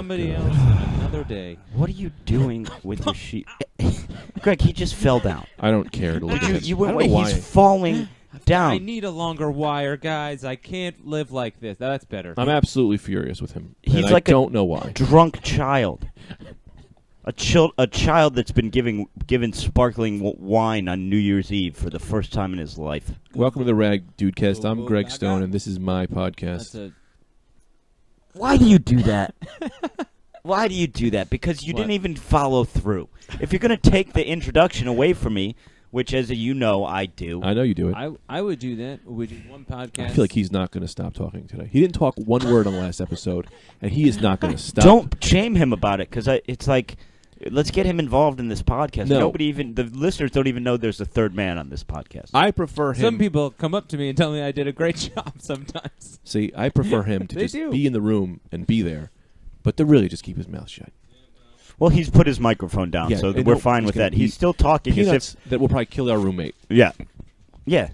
somebody else another day. What are you doing with your sheet? Greg, he just fell down. I don't care to look at You him. went I don't know why. He's falling down. I need a longer wire, guys. I can't live like this. That's better. I'm absolutely furious with him. He's and like I don't know why. Drunk child. A child that's been given sparkling wine on New Year's Eve for the first time in his life. Welcome to the Rad Dudecast. I'm Greg back Stone, up. and this is my podcast. Why do you do that? Why do you do that? Because you What? didn't even follow through. If you're going to take the introduction away from me, which, as you know, I do. I know you do it. I would do that. We do one podcast. I feel like he's not going to stop talking today. He didn't talk one word on the last episode, and he is not going to stop. Don't shame him about it, because it's like, let's get him involved in this podcast. No. The listeners don't even know there's a third man on this podcast. I prefer him. Some people come up to me and tell me I did a great job sometimes. See, I prefer him to They just do. be in the room and be there, but to really just keep his mouth shut. Well, he's put his microphone down, Yeah, so and we're no, fine he's with gonna that. He's eat still talking Peanuts as if... that will probably kill our roommate. Yeah. Yeah.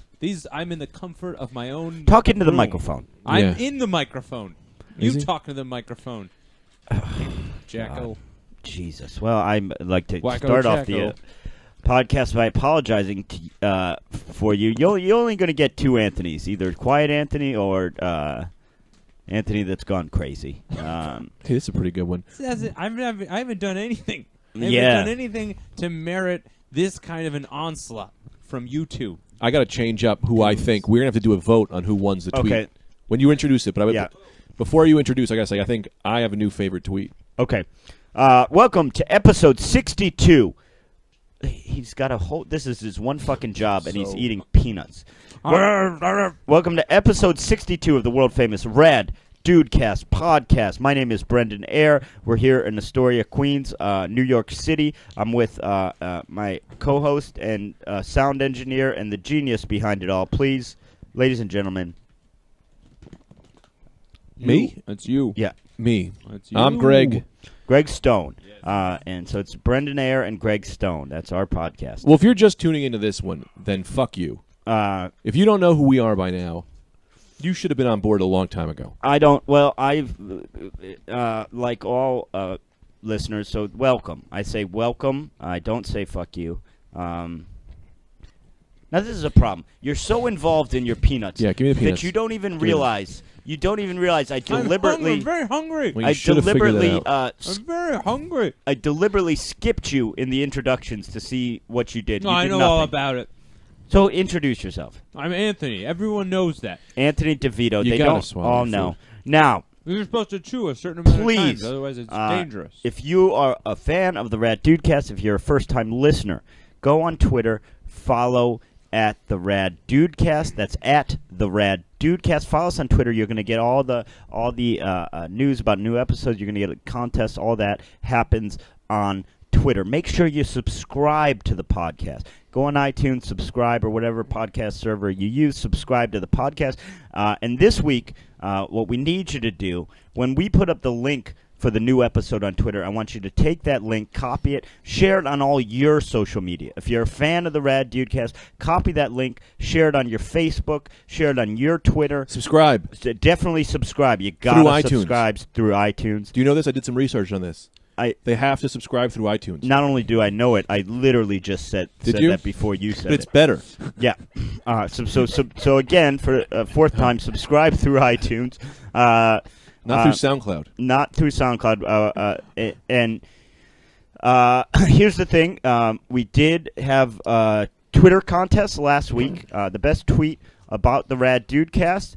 I'm in the comfort of my own Talk into the room. microphone. I'm Yeah. in the microphone. Is You he? talk to the microphone. Jacko. Jesus. Well, I'd like to Wacko start off the Jacko. podcast by apologizing for you. You're only going to get two Anthonys, either Quiet Anthony or Anthony that's gone crazy. Hey, this is a pretty good one. I haven't done anything. I haven't Yeah. done anything to merit this kind of an onslaught from you two. I got to change up who I think. We're going to have to do a vote on who wins the tweet. Okay. When you introduce it, but Yeah. before you introduce, I got to say, I think I have a new favorite tweet. Okay. Welcome to episode 62. He's got a whole... This is his one fucking job, and he's eating peanuts. Welcome to episode 62 of the world-famous Rad Dudecast podcast. My name is Brendan Eyre. We're here in Astoria, Queens, New York City. I'm with my co-host and sound engineer and the genius behind it all. Please, ladies and gentlemen. Me? That's you. Yeah, Me. That's you. I'm Greg. Greg Stone. And so it's Brendan Eyre and Greg Stone. That's our podcast. Well, if you're just tuning into this one, then fuck you. If you don't know who we are by now, you should have been on board a long time ago. I don't. Well, I've like all listeners. So welcome. I say welcome. I don't say fuck you. Now this is a problem. You're so involved in your peanuts, Yeah, give me the peanuts. that you don't even me them. realize. You don't even realize I I'm deliberately. very hungry. Well, you I should have figured that deliberately. out. I'm very hungry. I deliberately skipped you in the introductions to see what you did. No, You I did know nothing. all about it. So introduce yourself, I'm Anthony. Everyone knows that. Anthony DeVito. You They gotta don't swallow all your know. food. Now, You're supposed to chew a certain amount of Please, times, otherwise it's dangerous. if you are a fan of the Rad Dudecast, if you're a first-time listener, go on Twitter, follow at the Rad Dudecast. That's at the Rad Dudecast. Follow us on Twitter. You're going to get all the news about new episodes. You're going to get a contest. All that happens on Twitter. Make sure you subscribe to the podcast. Go on iTunes, subscribe, or whatever podcast server you use. Subscribe to the podcast. And this week, what we need you to do, when we put up the link for the new episode on Twitter, I want you to take that link, copy it, share it on all your social media. If you're a fan of the Rad Dudecast, copy that link, share it on your Facebook, share it on your Twitter. Subscribe. Definitely subscribe. You got Through to iTunes. subscribe through iTunes. Do you know this? I did some research on this. They have to subscribe through iTunes. Not only do I know it, I literally just said you? that before you said But it's it. better. Yeah. So again, for a fourth time, subscribe through iTunes. Not through SoundCloud. Not through SoundCloud. And here's the thing. We did have a Twitter contest last week. The best tweet about the Rad Dudecast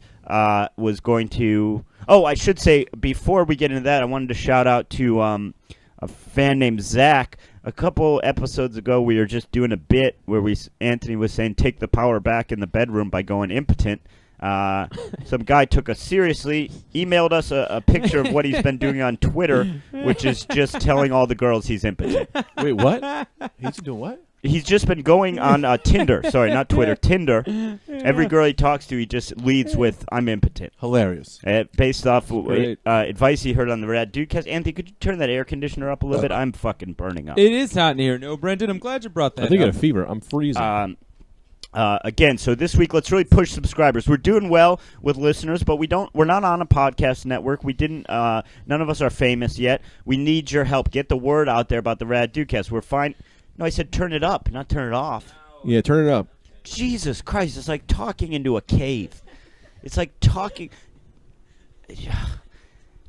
was going to... Oh, I should say, before we get into that, I wanted to shout out to a fan named Zach. A couple episodes ago, we were just doing a bit where Anthony was saying, take the power back in the bedroom by going impotent. Some guy took us seriously, emailed us a picture of what he's been doing on Twitter, which is just telling all the girls he's impotent. Wait, what? He's doing what? He's just been going on Tinder. Sorry, not Twitter. Tinder. Every girl he talks to, he just leads with, I'm impotent. Hilarious. Based off Great. advice he heard on the Rad Dudecast. Anthony, could you turn that air conditioner up a little bit? I'm fucking burning up. It is hot in here. No, Brendan, I'm glad you brought that I think I up. got a fever. I'm freezing. Again, so this week, let's really push subscribers. We're doing well with listeners, but we're not on a podcast network. We didn't. None of us are famous yet. We need your help. Get the word out there about the Rad Dudecast. We're fine. No, I said turn it up, not turn it off. Yeah, turn it up. Jesus Christ, it's like talking into a cave. It's like talking.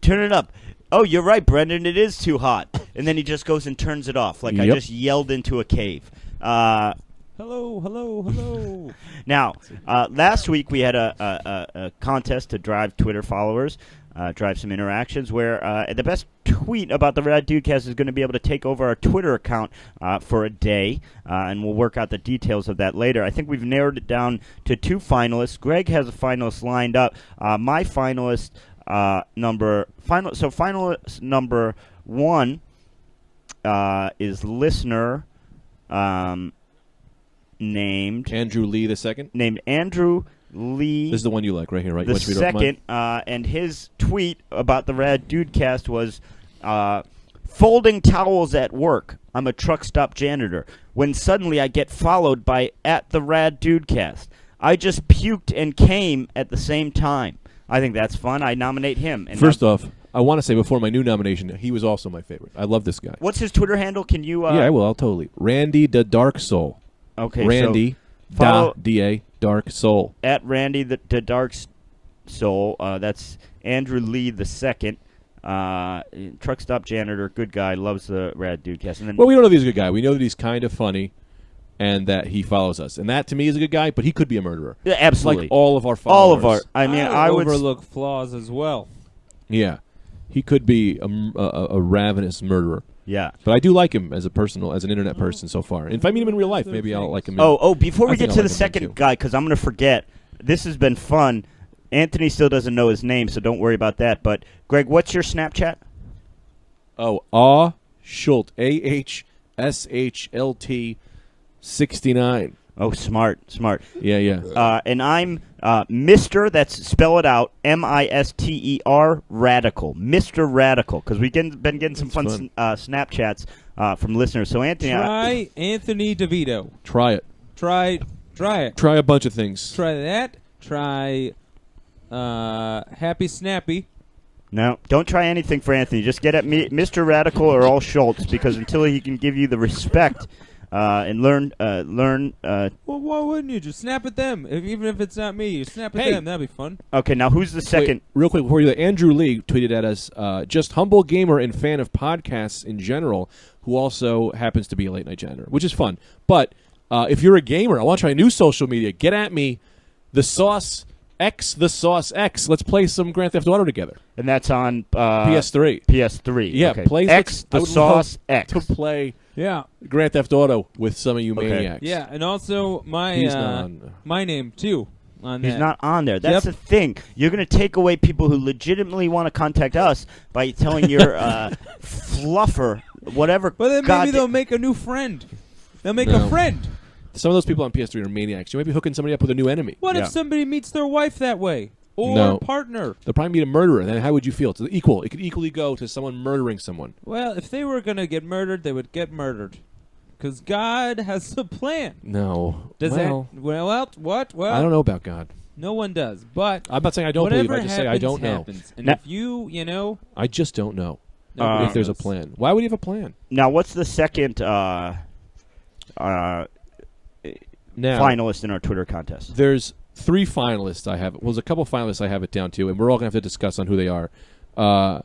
Turn it up. Oh, you're right, Brendan. It is too hot. And then he just goes and turns it off, like I just yelled into a cave. Hello, hello, hello. Now, last week we had a contest to drive Twitter followers, drive some interactions, where the best tweet about the Rad Dudecast is going to be able to take over our Twitter account for a day, and we'll work out the details of that later. I think we've narrowed it down to 2 finalists. Greg has a finalist lined up. My finalist finalist number 1 is listener named Andrew Lee the second. Named Andrew Lee. This is the one you like right here, right? The second, and his tweet about the Rad Dudecast was, folding towels at work. I'm a truck stop janitor. When suddenly I get followed by @the Rad Dudecast. I just puked and came at the same time. I think that's fun. I nominate him. And first off, I want to say before my new nomination, he was also my favorite. I love this guy. What's his Twitter handle? Can you? Yeah, I will. I'll totally. Randy the Dark Soul. Okay, Randy so D-A Dark Soul. At Randy the Dark Soul. That's Andrew Lee the second. Truck stop janitor, good guy, loves the Rad Dudecast. And then, well, we don't know if he's a good guy. We know that he's kind of funny, and that he follows us. And that, to me, is a good guy, but he could be a murderer. Yeah, absolutely. Like all of our followers. All of our. I mean, I would overlook flaws as well. Yeah. He could be a ravenous murderer. Yeah. But I do like him as an internet person so far. And if I meet him in real life, maybe I'll like him. Before we get to the second guy, because I'm going to forget, this has been fun. Anthony still doesn't know his name, so don't worry about that. But, Greg, what's your Snapchat? Oh, Schult, AHSHLT 69. Oh, smart. Yeah. And I'm Mr. That's spell it out, MISTER Radical, Mr. Radical, because we've been getting some fun Snapchats from listeners. So Anthony, try Anthony DeVito. Try it. Try it. Try a bunch of things. Try that. Try Happy Snappy. No, don't try anything for Anthony. Just get at me, Mr. Radical or all Schultz, because until he can give you the respect and learn. Well, why wouldn't you just snap at them? Even if it's not me, you snap at them. That'd be fun. Okay, now who's the second? Wait, real quick before you, Andrew Lee tweeted at us, just humble gamer and fan of podcasts in general, who also happens to be a late night janitor, which is fun. But if you're a gamer, I want to try new social media. Get at me, the Sauce X. Let's play some Grand Theft Auto together. And that's on PS3. PS3. Yeah, okay. play X. The Sauce X. To play. Yeah. Grand Theft Auto with some of you maniacs. Yeah, and also my my name too. He's not on there. That's the thing. You're going to take away people who legitimately want to contact us by telling your fluffer whatever. But then maybe they'll make a new friend. They'll make a friend. Some of those people on PS3 are maniacs. You might be hooking somebody up with a new enemy. What if somebody meets their wife that way? Or partner? They'll probably meet a murderer. Then how would you feel? It's equal. It could equally go to someone murdering someone. Well, if they were going to get murdered, they would get murdered. Because God has a plan. No. What? I don't know about God. No one does. But I'm not saying I don't believe. I just say I don't know. And if you I just don't know if there's a plan. Why would he have a plan? Now, what's the second finalist in our Twitter contest? There's 3 finalists I have. Well, there's a couple finalists I have it down to, and we're all going to have to discuss on who they are. Let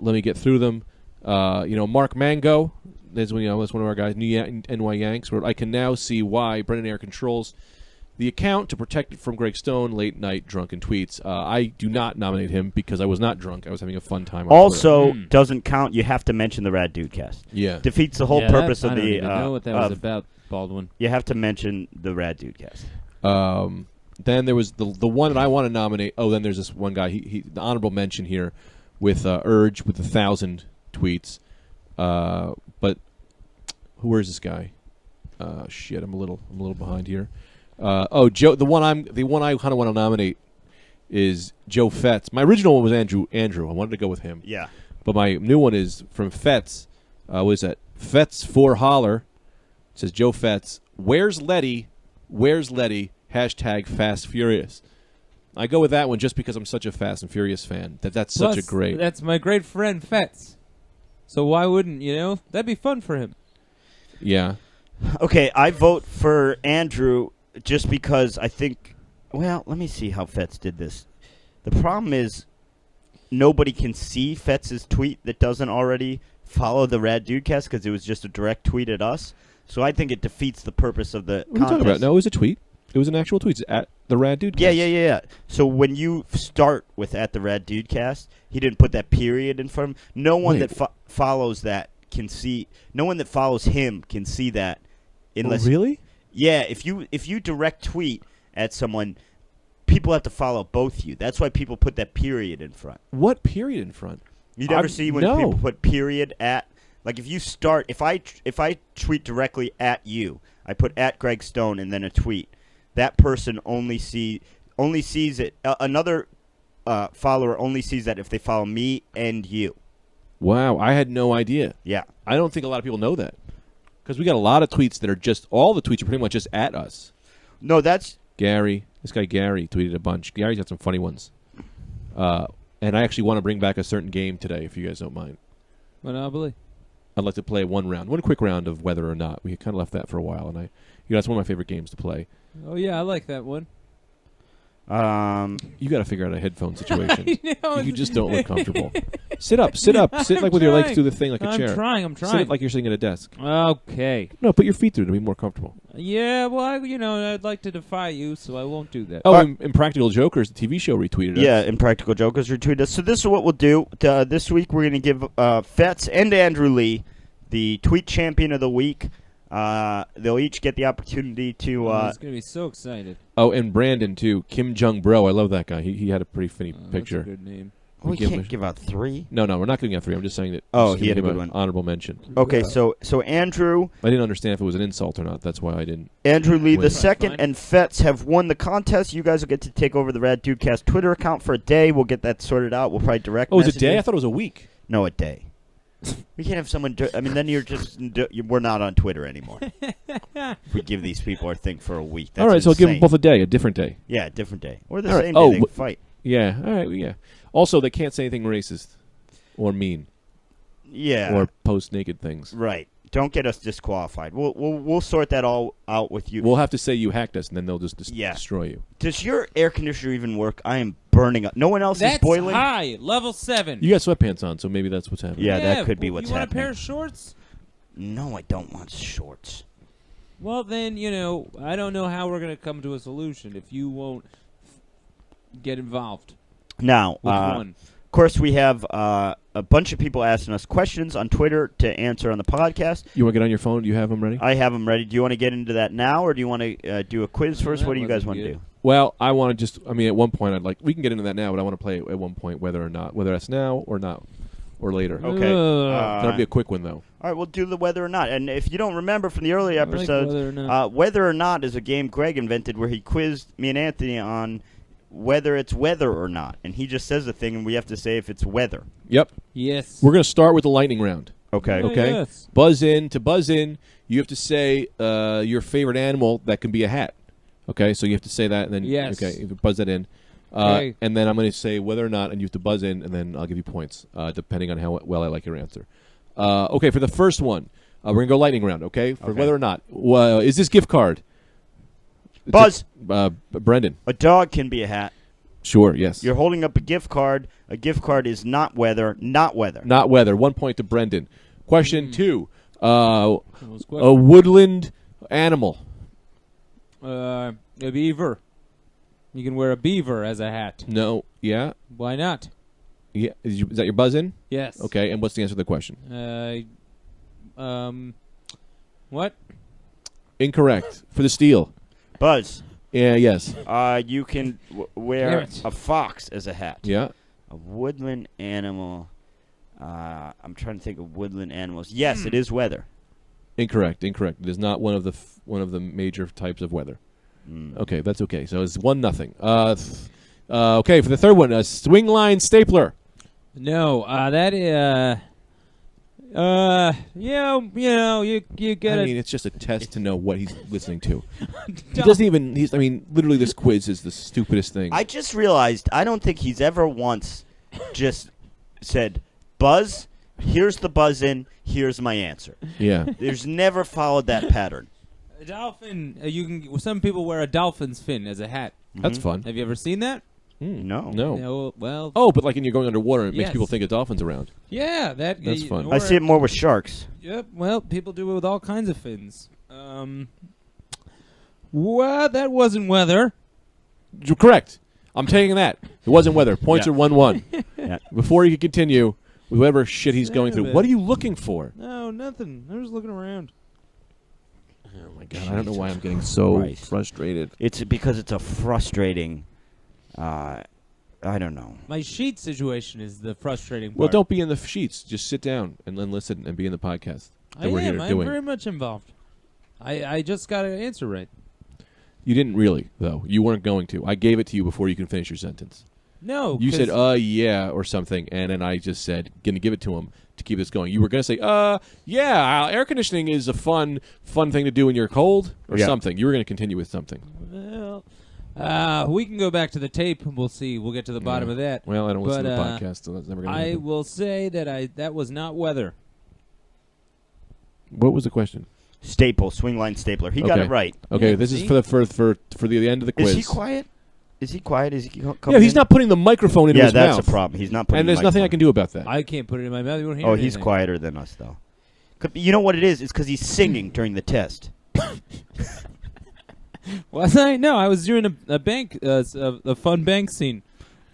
me get through them. Mark Mango, that's one of our guys, NY Yanks, where I can now see why Brendan Air controls the account to protect it from Greg Stone, late night drunken tweets. I do not nominate him because I was not drunk. I was having a fun time. Also, doesn't count. You have to mention the Rad Dudecast. Yeah, defeats the whole purpose of the. I don't even know what that was about, Baldwin. You have to mention the Rad Dudecast. Then there was the one that I want to nominate. Oh, then there's this one guy. He the honorable mention here with Urge with 1,000 tweets. But where's this guy? Shit, I'm a little behind here. Joe. The one I kind of want to nominate is Joe Fetz. My original one was Andrew. I wanted to go with him. Yeah. But my new one is from Fetz. What is that? Fetz for Holler says Joe Fetz, where's Letty? Where's Letty? Hashtag Fast Furious. I go with that one just because I'm such a Fast and Furious fan. That's Plus, such a great. That's my great friend Fetz. So why wouldn't, That'd be fun for him. Yeah. Okay, I vote for Andrew just because I think. Well, let me see how Fetz did this. The problem is nobody can see Fetz's tweet that doesn't already follow the Rad Dudecast because it was just a direct tweet at us. So I think it defeats the purpose of the What are you talking contest. about? No, it was a tweet. It was an actual tweet. It's at the Rad Dudecast. Yeah. So when you start with at the Rad Dudecast, he didn't put that period in front of him. No one Wait. that follows that can see. No one that follows him can see that. Unless really? Yeah, if you direct tweet at someone, people have to follow both you. That's why people put that period in front. What period in front? You never see when no. people put period at. Like if you start, if I tweet directly at you, I put at Greg Stone and then a tweet. That person only sees it. Another follower only sees that if they follow me and you. Wow, I had no idea. Yeah. I don't think a lot of people know that. Because we got a lot of tweets that are just, all the tweets are pretty much just at us. No, that's... Gary, this guy Gary tweeted a bunch. Gary's got some funny ones. And I actually want to bring back a certain game today, if you guys don't mind. Monopoly. I'd like to play one quick round of whether or not. We kind of left that for a while, and that's one of my favorite games to play. Oh, yeah, I like that one. You got to figure out a headphone situation. I know. You just don't look comfortable. Sit up. Sit like with your legs through the thing like a chair. I'm trying. Sit like you're sitting at a desk. Okay. No, put your feet through to be more comfortable. Yeah, well, I'd like to defy you, so I won't do that. Oh, Impractical Jokers, the TV show, retweeted us. Yeah, Impractical Jokers retweeted us. So this is what we'll do. This week we're going to give Fetz and Andrew Lee the Tweet Champion of the Week. They'll each get the opportunity to... I was going to be so excited. Oh, and Brandon, too. Kim Jong Bro. I love that guy. He had a pretty funny picture. That's a good name. We can't give out 3? No, we're not giving out 3. I'm just saying that. Oh, he had a good one. Honorable mention. Okay, so Andrew... I didn't understand if it was an insult or not. That's why I didn't. Andrew Lee win. the second and Fetz have won the contest. You guys will get to take over the Rad Dudecast Twitter account for a day. We'll get that sorted out. We'll probably direct Oh, it was a message day? you. I thought it was a week. No, a day. We can't have someone... then you're just... we're not on Twitter anymore. If we give these people our thing for a week. That's all right, so I'll give them insane. both a day, a different day. Yeah, a different day. Or the All right. same day Oh, they can fight. Yeah, all right, yeah. Also, they can't say anything racist or mean Yeah. or post naked things. Right. Don't get us disqualified. We'll sort that all out with you. We'll have to say you hacked us, and then they'll just Yeah. destroy you. Does your air conditioner even work? I am burning up. No one else That's is boiling? high. Level 7. You got sweatpants on, so maybe that's what's happening. Yeah, that could be what's You want happening. a pair of shorts? No, I don't want shorts. Well, then, I don't know how we're going to come to a solution if you won't get involved. Now, Which one? of course, we have a bunch of people asking us questions on Twitter to answer on the podcast. You want to get on your phone? Do you have them ready? I have them ready. Do you want to get into that now, or do you want to do a quiz first? that What do you guys wasn't want to good. do? Well, I want to just, at one point, we can get into that now, but I want to play at one point whether that's now or not, or later. Okay. That'll be a quick one, though. All right, we'll do the whether or not. And if you don't remember from the early like episodes, whether or not is a game Greg invented where he quizzed me and Anthony on whether it's weather or not. And he just says a thing, and we have to say if it's weather. Yep. Yes. We're going to start with the lightning round. Okay. Okay. Yes. Buzz in. To buzz in, you have to say your favorite animal that can be a hat. Okay, so you have to say that, and then Yes. Okay, you buzz that in, Okay. and then I'm going to say whether or not, and you have to buzz in, and then I'll give you points depending on how well I like your answer. Okay, for the first one, we're going to go lightning round. Okay, for Okay. whether or not is this gift card? Buzz. Brendan. A dog can be a hat. Sure. Yes. You're holding up a gift card. A gift card is not weather. Not weather. Not weather. 1 point to Brendan. Question 2. A Those questions. woodland animal. A beaver. You can wear a beaver as a hat. No. Yeah. Why not? Yeah. Is that your buzz in? Yes. Okay. And what's the answer to the question? What? Incorrect. For the steal. Buzz. Yeah. Yes. You can Damn wear it. a fox as a hat. Yeah. A woodland animal. I'm trying to think of woodland animals. Yes, it is weather. Incorrect. Incorrect. It is not one of the major types of weather. Mm. Okay, that's okay. So it's 1-0. Okay, for the third one, a swing line stapler. No. That You get I it. mean, it's just a test to know what he's listening to. He doesn't even. I mean, literally, this quiz is the stupidest thing. I just realized I don't think he's ever once just said, "Buzz, here's the buzz in. Here's my answer." Yeah. There's never followed that pattern. A dolphin. Some people wear a dolphin's fin as a hat. That's fun. Have you ever seen that? No. No. Well. Oh, but like when you're going underwater, it makes Yes. people think a dolphin's around. Yeah, That's fun. I see it more with sharks. Yep. Well, people do it with all kinds of fins. Well, that wasn't weather. You're correct. I'm taking that. It wasn't weather. Points Yeah. are 1-1. Yeah. Before you can continue with whatever shit he's going Son of through, a- what are you looking for? No, nothing. I was looking around. Oh my god! I don't know why I'm getting so Christ. frustrated. It's because it's a frustrating. I don't know. My sheet situation is the frustrating part. Well, don't be in the sheets. Just sit down and then listen and be in the podcast that we're here I'm doing. very much involved. I just got an answer right. You didn't really, though. You weren't going to. I gave it to you before you can finish your sentence. No, You 'cause- said, yeah, or something, and then I just said, gonna give it to him to keep this going. You were gonna say, yeah, air conditioning is a fun thing to do when you're cold, or Yeah. something. You were gonna continue with something. Well, we can go back to the tape. We'll see. We'll get to the bottom of that. Well, I don't listen to the But, podcast, so that's never gonna I happen. will say that that was not weather. What was the question? Staple, swing line stapler. He got Okay. it right. Okay, Yeah, this see? is for the end of the quiz. Is he quiet? Is he quiet? Is he coming Yeah, he's in? not putting the microphone in Yeah, his that's mouth. a problem. He's not putting. And there's the nothing I microphone. can do about that. I can't put it in my mouth. You won't hear Oh, anything. he's quieter than us, though. You know what it is? It's because he's singing during the test. Was I? No, I was doing a bank, a fun bank scene.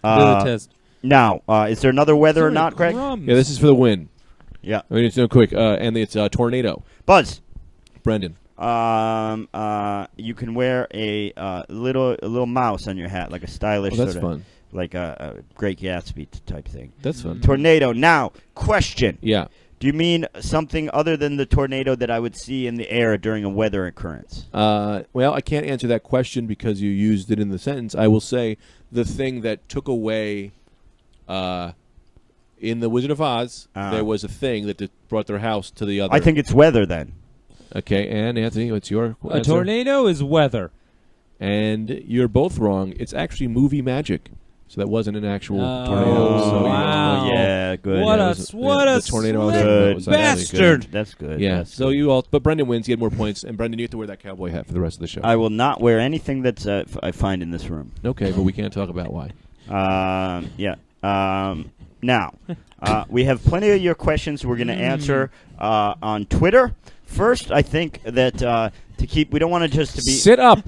Doing the test. Now, is there another weather or Sorry, not, Greg? crumbs. Yeah, this is for the win. Yeah. I mean, it's no quick. And it's tornado. Buzz. Brendan. You can wear a little mouse on your hat, like a stylish Oh, that's sort of, fun. like a Great Gatsby type thing. That's fun. Tornado. Now, question. Yeah. Do you mean something other than the tornado that I would see in the air during a weather occurrence? Well, I can't answer that question because you used it in the sentence. I will say the thing that took away in the Wizard of Oz, there was a thing that brought their house to the other. I think it's weather then. Okay, and Anthony, what's your A answer? tornado is weather. And you're both wrong. It's actually movie magic. So that wasn't an actual Oh, tornado. So wow. Yeah, good. What Yeah, a it was- what the a tornado I was slick talking about was actually bastard. That's good. Yeah. That's So good. you all, but Brendan wins. He had more points, and Brendan, you have to wear that cowboy hat for the rest of the show. I will not wear anything that's I find in this room. Okay, but we can't talk about why. Yeah. Now, we have plenty of your questions we're going to answer on Twitter. First, I think that to keep, we don't want to just to be. Sit up.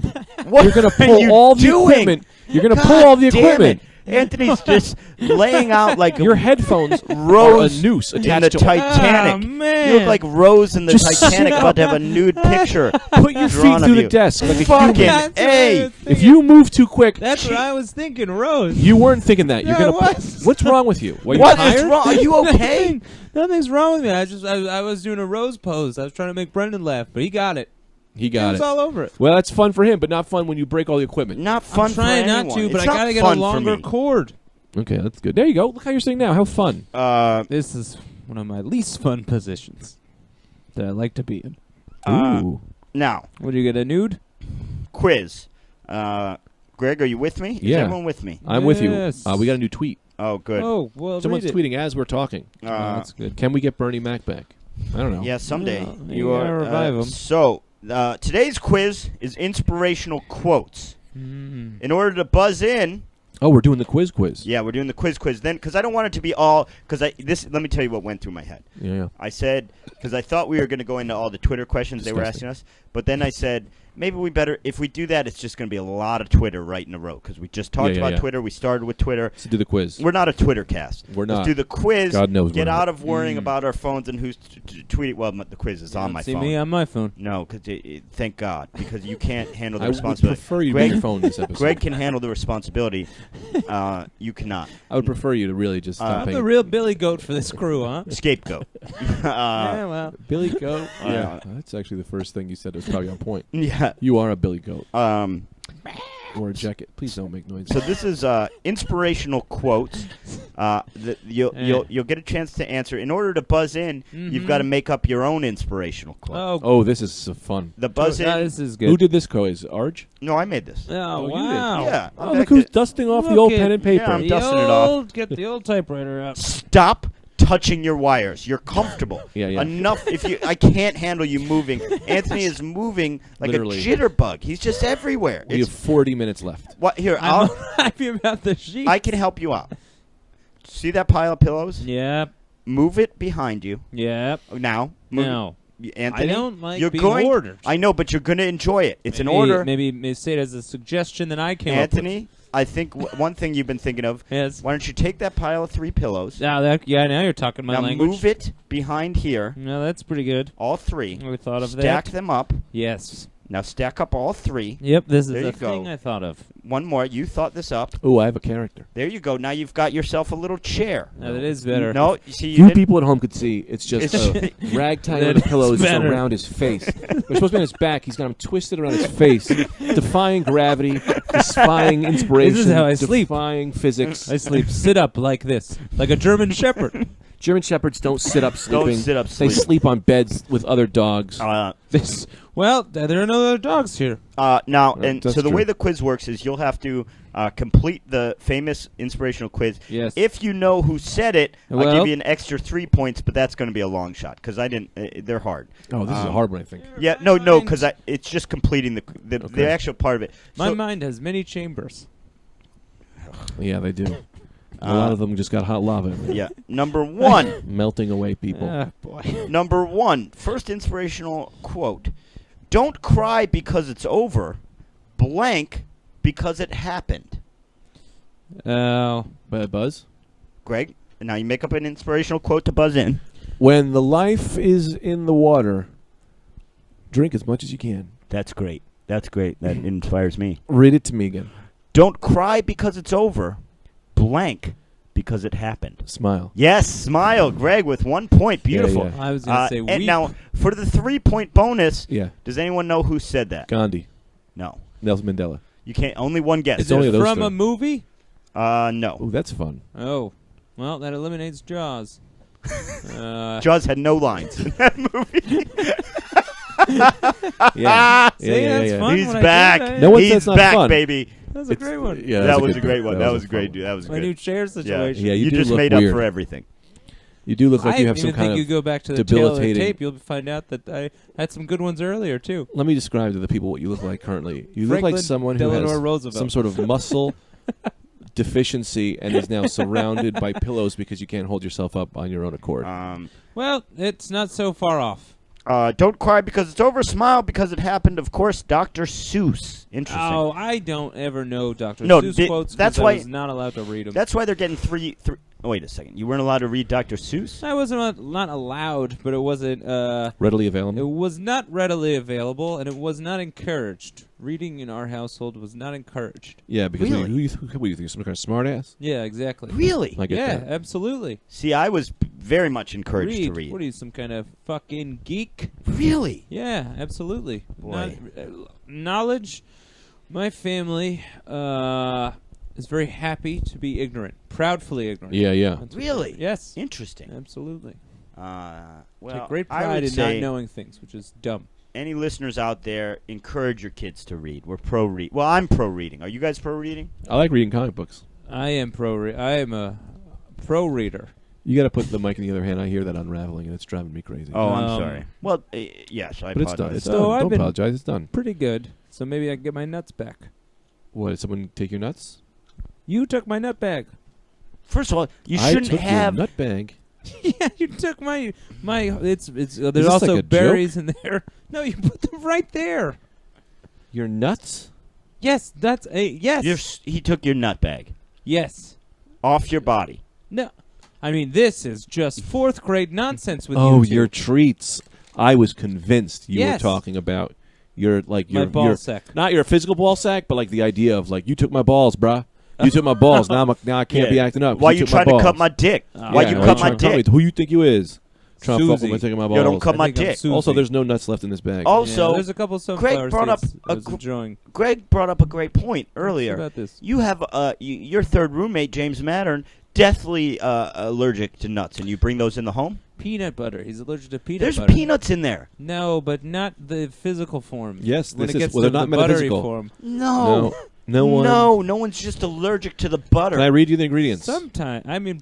What You're going to are pull you all the doing? equipment. You're going to God pull all the damn equipment. it. Anthony's just laying out like Your headphones Rose are a noose in attached the to Titanic. Oh, man. You look like Rose in the Just Titanic sit about up. to have a nude picture. Put your feet drawn of through the you. desk like a Fucking human. That's what I hey. was thinking. If you move too quick, That's what I was thinking, Rose. you weren't thinking that. You're Yeah, gonna. I was. What's wrong with you? Were you What tired? is wrong? Are you okay? Nothing's wrong with me. I was doing a Rose pose. I was trying to make Brendan laugh, but he got it. He He got was it. all over it. Well, that's fun for him, but not fun when you break all the equipment. Not fun I'm trying for not anyone. to, but It's I not gotta get fun a for longer me. cord. Okay, that's good. There you go. Look how you're sitting now. How fun. This is one of my least fun positions that I like to be in. Ooh. Now, Would you get a nude? quiz. Greg, are you with me? Is Yeah. everyone with me? I'm with you. Yes. We got a new tweet. Oh, good. Oh, well, Someone's read it. tweeting as we're talking. Oh, that's good. Can we get Bernie Mac back? I don't know. Yeah, someday. Well, you gotta revive 'em. So, today's quiz is inspirational quotes. Mm. In order to buzz in, Oh, we're doing the quiz. yeah, we're doing the quiz then, because I don't want it to be all, let me tell you what went through my head. Yeah. I said, because I thought we were going to go into all the Twitter questions they were Disgusting. asking us, but then I said, maybe we better, if we do that, it's just going to be a lot of Twitter right in a row, because we just talked Yeah, about yeah. Twitter, we started with Twitter. Let's do the quiz. We're not a Twitter cast. We're Let's not. do the quiz. God knows Get we're not. out of worrying about our phones and who's tweeting. Well, the quiz is on my See phone. me on my phone. No, because thank God, because you can't handle the I would responsibility. prefer you to be Greg, on your phone this episode. Greg can handle the responsibility. You cannot. I would prefer you to really just stop I'm paying. the real Billy Goat for this crew, huh? Scapegoat. Yeah, well. Billy Goat. Yeah. That's actually the first thing you said. Was probably on point. Yeah. You are a Billy Goat. Um, Or a jacket. Please don't make noise. so this is inspirational quotes. You'll get a chance to answer. In order to buzz in, you've got to make up your own inspirational quote. Oh, this is so fun. The buzz in. This is good. Who did this quiz? Arj? No, I made this. Oh, you did? wow. Yeah. Oh, look who's dusting off the old pen and paper. Yeah, I'm dusting it off. Get the old typewriter out. Stop touching your wires. You're comfortable. Yeah. Enough. I can't handle you moving. Anthony is moving like Literally. a jitterbug. He's just everywhere. We have 40 minutes left. What? Here, I'm not happy about the sheet. I can help you out. See that pile of pillows? Yep. Move it behind you. Yep. Now. Move No. it. Anthony, I don't like you're being going, ordered. I know, but you're going to enjoy it. It's an order. Maybe say it as a suggestion that I came up with. Anthony, I think one thing you've been thinking of. Yes. Why don't you take that pile of 3 pillows? Now now you're talking my now language. move it behind here. No, that's pretty good. All 3. We thought of Stack that. them up. Yes. Now stack up all 3. Yep, this There is you a thing go. I thought of. One more. You thought this up. Ooh, I have a character. There you go. Now you've got yourself a little chair. Now that is better. No, you see, you Few didn't- people at home could see it's just a ragtag That of is pillows better. around his face. They're supposed to be on his back. He's got them twisted around his face, defying gravity, defying inspiration, This is how I sleep. defying physics. I sleep sit up like this, like a German Shepherd. German shepherds don't sit up sleeping. Don't sit up They sleeping. sleep on beds with other dogs. There are no other dogs here. Now, and that's so the true. way the quiz works is you'll have to complete the famous inspirational quiz. Yes. If you know who said it, I'll Well- give you an extra 3 points, but that's going to be a long shot because I didn't. They're hard. Oh, this is a hard one, I think. Yeah, no, because it's just completing the Okay. actual part of it. My So- mind has many chambers. Yeah, they do. A lot of them just got hot lava in there. Yeah, number 1. Melting away people. Ah, boy. Number 1. First inspirational quote: "Don't cry because it's over, blank because it happened." Oh. Buzz? Greg, now you make up an inspirational quote to buzz in. When the life is in the water, drink as much as you can. That's great. That's great. That inspires me. Read it to me again. Don't cry because it's over, blank because it happened. Smile. Yes, smile, Greg, with 1 point. Beautiful. Yeah. I was going to say and weep. now, for the 3-point bonus, Yeah. does anyone know who said that? Gandhi. No. Nelson Mandela. You can't. Only one guess. Is only it those from three. a movie? No. Ooh, that's fun. Oh. Well, that eliminates Jaws. Jaws had no lines in that movie. Yeah. See, that's fun. He's when I back. did that. No one said He's it's not back, fun. baby. That was a great one. Yeah, that was a great good- one. That was a great fun dude. That was My new good. chair Yeah, situation. Yeah, you do just look made weird. up for everything. You do look like I you have even some kind think you of go back to the tail of the debilitating. tape, you'll find out that I had some good ones earlier too. Let me describe to the people what you look like currently. You look like Franklin someone who Delano has Roosevelt. some sort of muscle deficiency and is now surrounded by pillows because you can't hold yourself up on your own accord. Well, it's not so far off. Don't cry because it's over. Smile because it happened. Of course, Dr. Seuss. Interesting. Oh, I don't ever know Dr. No, Seuss quotes. that's 'cause why- I was not allowed to read them. That's why they're getting three. Oh, wait a second. You weren't allowed to read Dr. Seuss? I wasn't not allowed, but it wasn't. Readily It available. was not readily available, and it was not encouraged. Reading in our household was not encouraged. Yeah, because Really? who do you think? Some kind of smart ass? Yeah, exactly. Really? I get Yeah, that. absolutely. See, I was very much encouraged to read. What are you, some kind of fucking geek? Really? Yeah, absolutely. Boy. Knowledge. My family is very happy to be ignorant, proudly ignorant. Yeah, yeah. That's what- Really? Yes. Interesting. Absolutely. Well, Take great I pride would in say not knowing things, which is dumb. any listeners out there, encourage your kids to read. We're pro-read. Well, I'm pro-reading. Are you guys pro-reading? I like reading comic books. I am I am a pro reader. You got to put the mic in the other hand. I hear that unraveling, and it's driving me crazy. Oh, I'm Um, sorry. Well, yes, I but it's done. apologize. It's So done. I've Don't been- apologize. It's done. Pretty good. So maybe I can get my nuts back. What? Did someone take your nuts? You took my nut bag. First of all, you I shouldn't took have. your nut bag. Yeah, you took my. It's. There's this also like a berries in there. No, you put them right there. Your nuts? Yes, that's a yes. He took your nut bag Yes. off your body. No, I mean this is just fourth grade nonsense with Oh, you two. your treats. I was convinced you Yes. were talking about your my ball your sack. not your physical ball sack, but like the idea of like you took my balls, bruh. You took my balls. Now I can't be acting up. Why you you took my trying to balls. cut my dick? Why Yeah, you why cut my trying to tell me dick? who you think you is? Trying to fuck with Susie. me taking my balls. Yo, don't cut I my think I'm dick. Susie. Also, there's no nuts left in this bag. Also, Yeah, there's a couple sunflower brought up seeds a I was enjoying. Greg brought up a great point What's earlier. about this? You have your third roommate, James Mattern, deathly allergic to nuts, and you bring those in the home? Peanut butter. He's allergic to peanut There's butter. peanuts in there. No, but not the physical form. Yes, when this it is- gets well, to they're not the buttery metaphysical. form. No. No one. No one's just allergic to the butter. Can I read you the ingredients? Sometimes, I mean,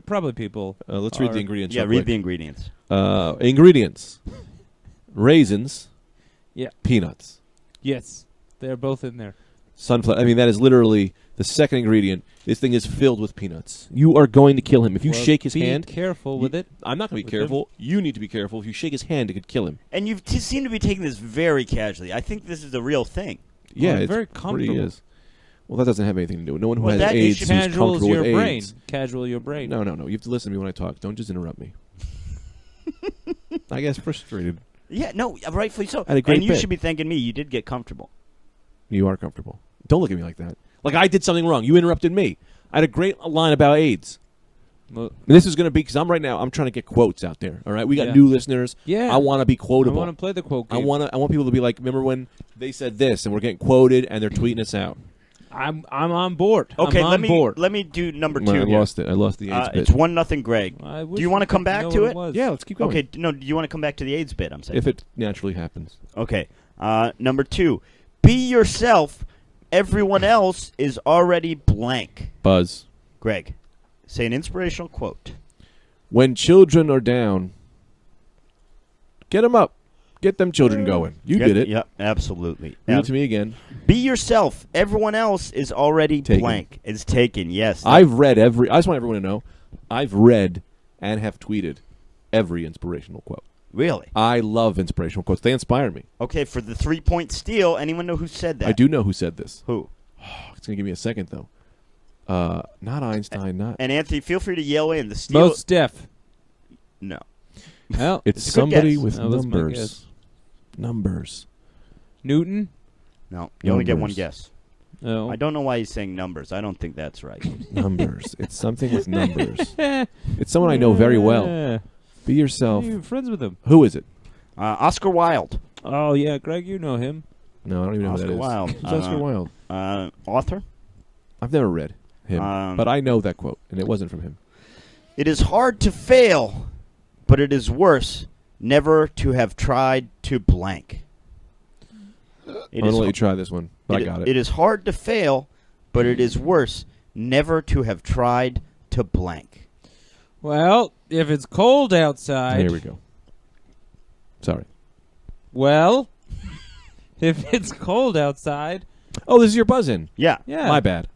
probably people. Let's read are- the ingredients. Yeah, real read quick. the ingredients. Ingredients: raisins, Yeah. peanuts, Yes, they're both in there. sunflower. I mean, that is literally the second ingredient. This thing is filled with peanuts. You are going to kill him if you Well, shake his be hand. careful with it. I'm not going to be With him. careful. You need to be careful. If you shake his hand, it could kill him. And you seem to be taking this very casually. I think this is a real thing. Yeah, it's it's very pretty comfortable. is. Well, that doesn't have anything to do with it. No one who Well, has that AIDS is who's Casual comfortable your with brain. AIDS. Casual your brain. No. You have to listen to me when I talk. Don't just interrupt me. I get frustrated. Yeah, no, rightfully so. had a great And you bit. should be thanking me. You did get comfortable. You are comfortable. Don't look at me like that. Like I did something wrong. You interrupted me. I had a great line about AIDS. Well, And this is going to be because I'm trying to get quotes out there. All right, we got Yeah. new listeners. yeah. I want to be I quotable. want to play the quote I game. want people to be like, remember when they said this, and we're getting quoted, and they're tweeting us out. I'm on board. Okay, I'm on board. let me do number Well, two. I here. lost it. I lost the AIDS bit. It's 1-0, Greg. I Do wish you want to come back know to what it? was. Yeah, let's keep going. Okay, no, do you want to come back to the AIDS bit? I'm saying. If it naturally happens. Okay, number 2. Be yourself. Everyone else is already blank. Buzz. Greg, say an inspirational quote. When children are down, get them up. Get them children going. You did it. Yep, absolutely. Read it to me again. Be yourself. Everyone else is already Taken. blank. It's taken, yes. I've read I just want everyone to know, I've read and have tweeted every inspirational quote. Really? I love inspirational quotes. They inspire me. Okay, for the 3-point steal, anyone know who said that? I do know who said this. Who? It's going to give me a second, though. Not Einstein, not... And Anthony, feel free to yell in. The steal. Most deaf. No. Well, It's It's a good somebody guess. with That was my numbers. guess. Numbers. Newton. No. You only get one Numbers. guess. No. I don't know why he's saying numbers. I don't think that's right. Numbers. It's something with numbers. It's someone I know very well. Yeah. Be yourself. You're friends with him. Who is it? Oscar Wilde. Oh yeah, Greg, you know him. No, I don't even know Oscar who that is. Wilde. Who's Oscar Wilde? Author. I've never read him, but I know that quote, and it wasn't from him. It is hard to fail, but it is worse never to have tried to blank. I'm going to let you try this one, but I got it. It is hard to fail, but it is worse never to have tried to blank. Well, if it's cold outside. Here we go. Sorry. Well, if it's cold outside. Oh, this is your buzz-in. Yeah. Yeah. My bad.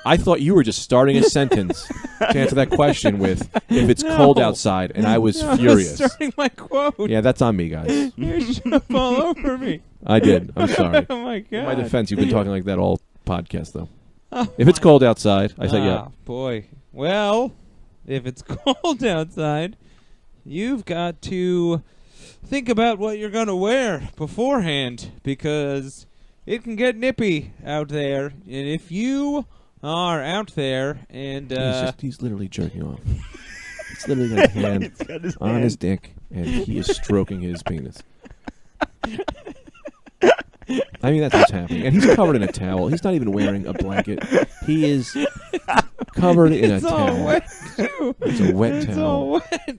I thought you were just starting a sentence to answer that question with, if it's cold No. outside, and I was No, furious. starting my quote. Yeah, that's on me, guys. You should have all over me. I did. I'm sorry. Oh my god. In my defense, you've been talking like that all podcast, though. Oh If it's cold outside, I say yeah. Ah, boy. Well, if it's cold outside, you've got to think about what you're going to wear beforehand because it can get nippy out there. And if you are out there and He's literally jerking off. It's literally got a hand He's got his on hand. his dick, and he is stroking his penis. I mean, that's what's happening. And he's covered in a towel. He's not even wearing a blanket. He is covered in it's a all towel. wet too. It's a wet It's towel. all wet.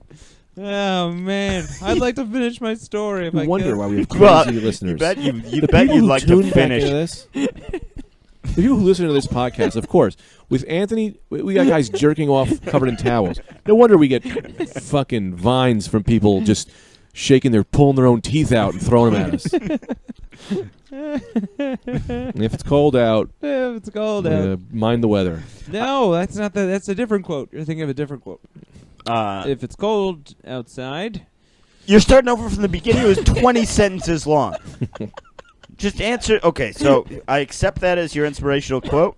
Oh man, I'd like to finish my story if I You wonder could. why we have crazy Well, listeners. You bet The bet people you'd who like tune to back into finish. this, the people who listen to this podcast, of course, with Anthony, we got guys jerking off covered in towels. No wonder we get fucking vines from people just pulling their own teeth out and throwing them at us. And if it's cold out, If it's cold out. mind the weather. No, that's not that. That's a different quote. You're thinking of a different quote. Uh, If it's cold outside, You're starting over from the beginning. It was 20 sentences long. Just answer. Okay, so I accept that as your inspirational quote.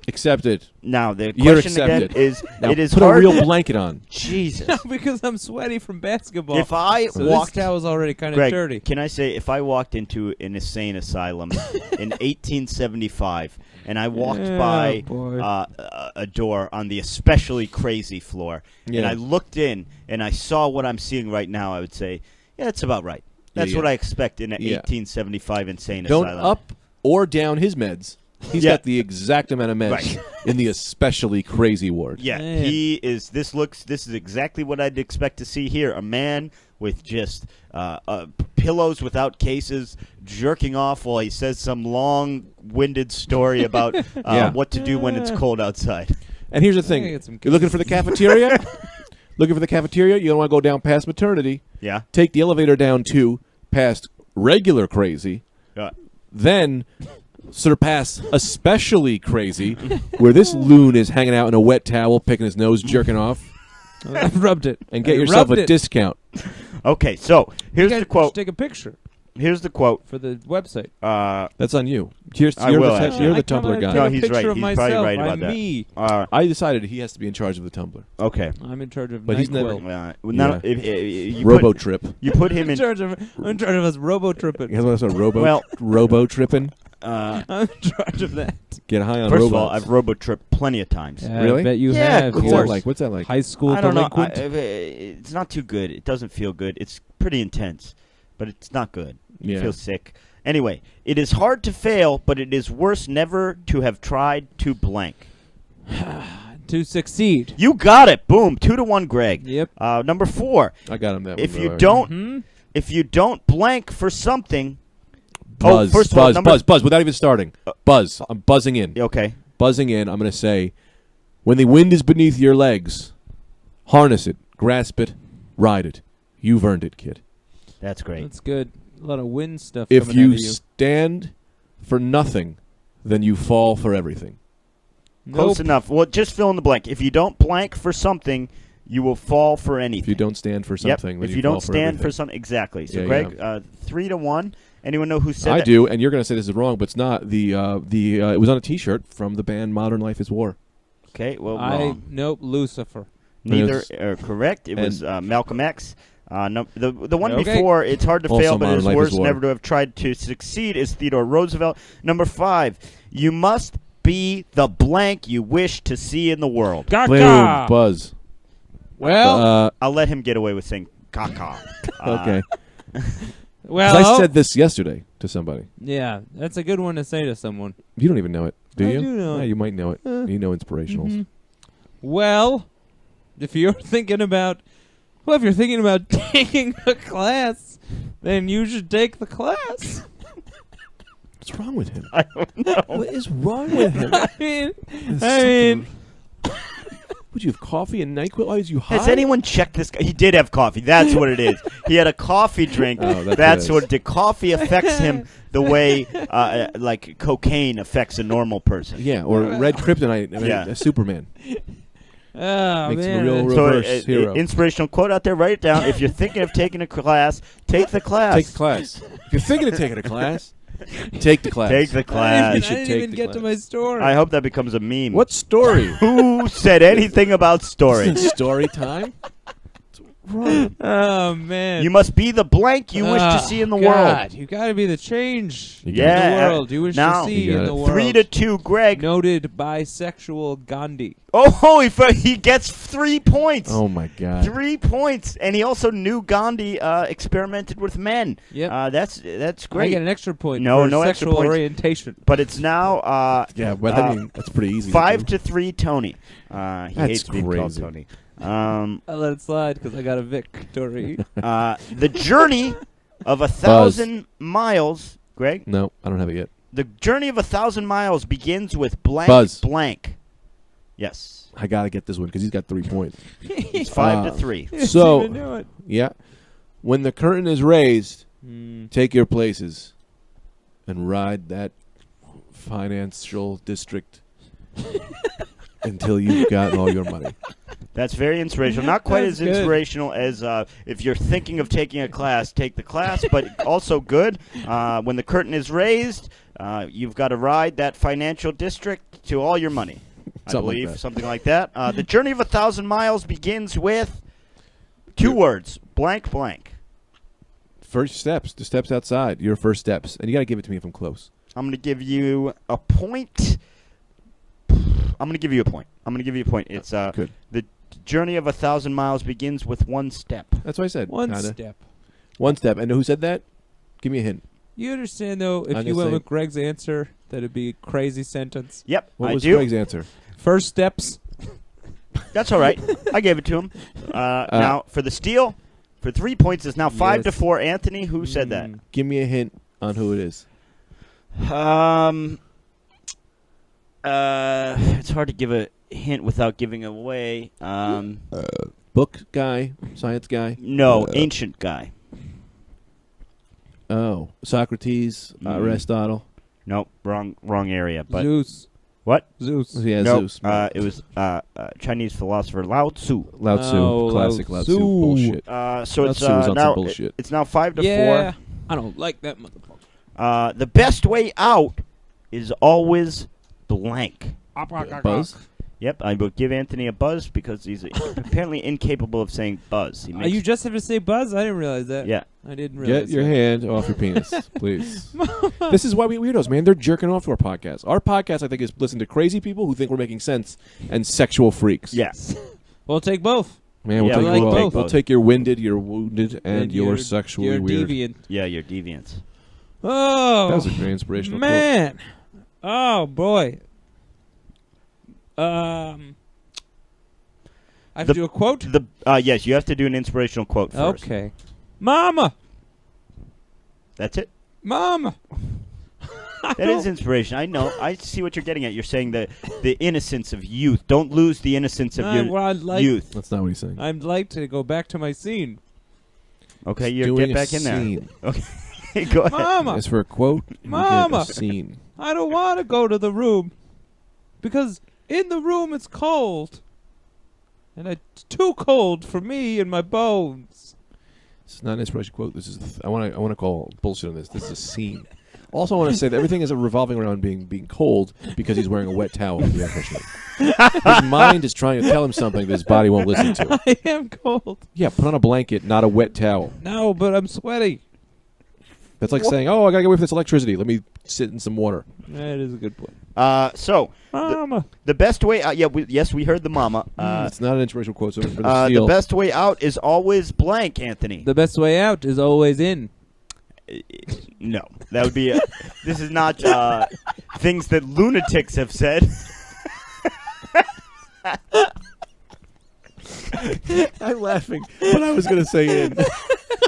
Accept it. Now the You're question again accepted. is: Now it is put hard. a real blanket on. Jesus. no, because I'm sweaty from basketball. If I so walked, this towel's already kind of Greg, dirty. can I say if I walked into an insane asylum in 1875 and I walked Yeah, by boy. a door on the especially crazy floor and Yeah. I looked in and I saw what I'm seeing right now, I would say, yeah, that's about right. That's Yeah, what yeah. I expect in an Yeah. 1875 insane Don't asylum. up or down his meds. He's got the exact amount of meds in the especially crazy ward. Yeah, Man. he is. This is exactly what I'd expect to see here. A man with just pillows without cases, jerking off while he says some long-winded story about what to do when it's cold outside. And here's the thing: get some you're looking for the cafeteria. Looking for the cafeteria. You don't want to go down past maternity. Yeah. Take the elevator down to past regular crazy. Then surpass especially crazy, where this loon is hanging out in a wet towel, picking his nose, jerking off. I rubbed it. And get yourself a discount. Okay, so here's the quote. Take a picture Here's the quote. for the website. That's on you. You're I will, the actually. Tumblr guy. No, a he's picture right. Of He's probably myself. right about I'm that. Me. I decided he has to be in charge of the Tumblr. Okay. I'm in charge of But he's never- NyQuil. You Trip. You put him I'm in charge of us robo tripping. You guys want robo tripping? I'm in charge of that. Get high on First robots. of all, I've robo-tripped plenty of times. Really? I bet you Yeah, have. of What's that course. like? What's that like? High school I don't know. delinquent. It's not too good. It doesn't feel good. It's pretty intense, but it's not good. You Yeah. feel sick. Anyway, it is hard to fail, but it is worse never to have tried to blank. To succeed. You got it. Boom. 2-1, Greg. Yep. Number 4. I got him that If one. you Right. don't, if you don't blank for something, Buzz, first of all, buzz, without even starting. Buzz. I'm buzzing in. Okay. Buzzing in, I'm going to say, when the wind is beneath your legs, harness it, grasp it, ride it. You've earned it, kid. That's great. That's good. A lot of wind stuff If coming out you of you. stand for nothing, then you fall for everything. Close enough. Well, just fill in the blank. If you don't blank for something, you will fall for anything. If you don't stand for something, then If you you fall don't for stand for everything. something, exactly. So, Yeah, Greg, 3-1. Anyone know who said I that? do, and you're going to say this is wrong, but it's not. It was on a T-shirt from the band Modern Life Is War. Okay, well, wrong. Nope, Lucifer. Neither are correct. It was Malcolm X. The one Okay. before, it's hard to Also fail, but it Modern is Life worse is War. never to have tried to succeed, is Theodore Roosevelt. Number 5, you must be the blank you wish to see in the world. Boom, Gaga. buzz. Well, I'll let him get away with saying caca. Okay. well. 'Cause I said this yesterday to somebody. Yeah, that's a good one to say to someone. You don't even know it, do I you? do know Yeah, it. you might know it. You know inspirationals. Mhm. Well, if you're thinking about, taking a class, then you should take the class. What's wrong with him? I don't know. What is wrong with him? I mean, Would you have coffee and NyQuil? Why is you high? Has anyone checked this guy? He did have coffee. That's what it is. He had a coffee drink. Oh, That's what what the coffee affects him the way like cocaine affects a normal person. Yeah, or red kryptonite. I mean, Yeah. a Superman. oh Makes him man, a real that's- So, reverse hero. inspirational quote out there. Write it down. If you're thinking of taking a class, take the class. Take the class. If you're thinking of taking a class, take the class. Take the class. I You should didn't take even the get to class. my story. I hope that becomes a meme. What story? Who said anything about story? Isn't story time? What's wrong? Oh man, You must be the blank you wish to see in the world. God, you got to be the change You in Yeah, the world you wish now- to see You got in the it. world. 3-2, Greg. Noted bisexual Gandhi. Oh, he gets 3 points. Oh my God. 3 points, and he also knew Gandhi experimented with men. Yep. That's I great. get an extra point No, for no extra sexual points. orientation. But it's now Yeah, but I mean that's pretty easy. 5-3, Tony. He That's hates being called crazy. Tony. I let it slide because I got a victory. The journey of 1,000 miles, Greg. No, I don't have it yet. The journey of 1,000 miles begins with blank Buzz. blank. Yes, I gotta get this one because he's got 3 points. it's 5-3. So Didn't know it. yeah, when the curtain is raised, Hmm. take your places and ride that financial district until you've gotten all your money. That's very inspirational. Not quite That's as good. inspirational as if you're thinking of taking a class, take the class, but also good. When the curtain is raised, you've got to ride that financial district to all your money. I Something like believe that. something like that. The journey of 1,000 miles begins with 2 words: blank blank. First steps, the steps outside, your first steps. And you got to give it to me if I'm close. I'm going to give you a point. It's Good. the journey of 1,000 miles begins with 1 step. That's what I said. One kinda. step. One step. And who said that? Give me a hint. You understand, though, if I'm you gonna went say- with Greg's answer, that it'd be a crazy sentence. Yep, What I was do. Greg's answer? First steps. That's all right. I gave it to him. Now, for the steal, for 3 points, it's now 5 to Yes. 4. Anthony, who said that? Give me a hint on who it is. It's hard to give a hint without giving away. Book guy, science guy. No, ancient guy. Oh, Socrates, Aristotle. Nope, wrong area. But Zeus. what? Zeus. Yeah, Nope. Zeus. It was Chinese philosopher Lao Tzu. Lao Tzu, Oh, classic Lao Lao Tzu Tzu. bullshit. So Lao it's Tzu was on now some bullshit. it's now 5 to Yeah. I don't like that motherfucker. 4. The best way out is always blank. Buzz. Yep, I will give Anthony a buzz because he's apparently incapable of saying buzz. He makes, You just have to say buzz? I didn't realize that. yeah. I didn't realize Get your that. hand off your penis, please. This is why we weirdos, man. They're jerking off to our podcast. Our podcast, I think, is listen to crazy people who think we're making sense and sexual freaks. Yes. We'll take both. Man, we'll, Yeah, take, we like we'll, both. we'll take your winded, your wounded, and your you're sexually weird. deviant. Yeah, you're deviants. Oh. That was a very inspirational quote. Man. Oh, boy. I have to do a quote? Yes, you have to do an inspirational quote first. Okay. Mama. That's it. Mama. That is inspiration. I know. I see what you're getting at. You're saying the innocence of youth. Don't lose the innocence of your I'd like, youth. That's not what he's saying. I'd like to go back to my scene. Okay, you Doing get a back in there. scene. Okay, go ahead. Mama. As for a quote, you get Mama. a scene. I don't want to go to the room because in the room it's cold. And it's too cold for me and my bones. It's not an inspirational quote. This is I want to call bullshit on this. This is a scene. Also, I want to say that everything is revolving around being cold because he's wearing a wet towel in the air conditioning. His mind is trying to tell him something that his body won't listen to. I am cold. Yeah, put on a blanket, not a wet towel. No, but I'm sweaty. That's like saying, "Oh, I gotta get away from this electricity. Let me sit in some water." That is a good point. So Mama. the best way out. Yeah, yes, we heard the mama. It's not an inspirational quote. So for the steal, the best way out is always blank, Anthony. The best way out is always in. No, that would be. This is not things that lunatics have said. I'm laughing, but I was gonna say in. I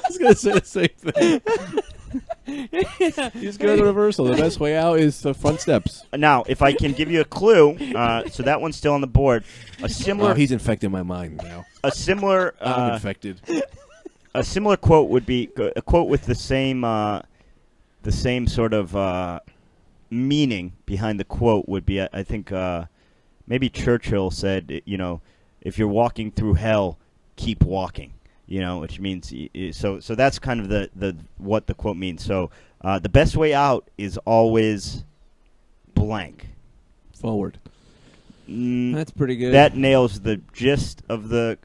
was gonna say the same thing. You just go to the reversal. The best way out is the front steps. Now, if I can give you a clue, so that one's still on the board. A similar, Oh, he's infecting my mind now. a similar, I'm infected. a similar quote would be a quote with the same sort of meaning behind the quote would be. I think maybe Churchill said, if you're walking through hell, keep walking. Which means so that's kind of the what the quote means. So the best way out is always blank. Forward. That's pretty good. That nails the gist of the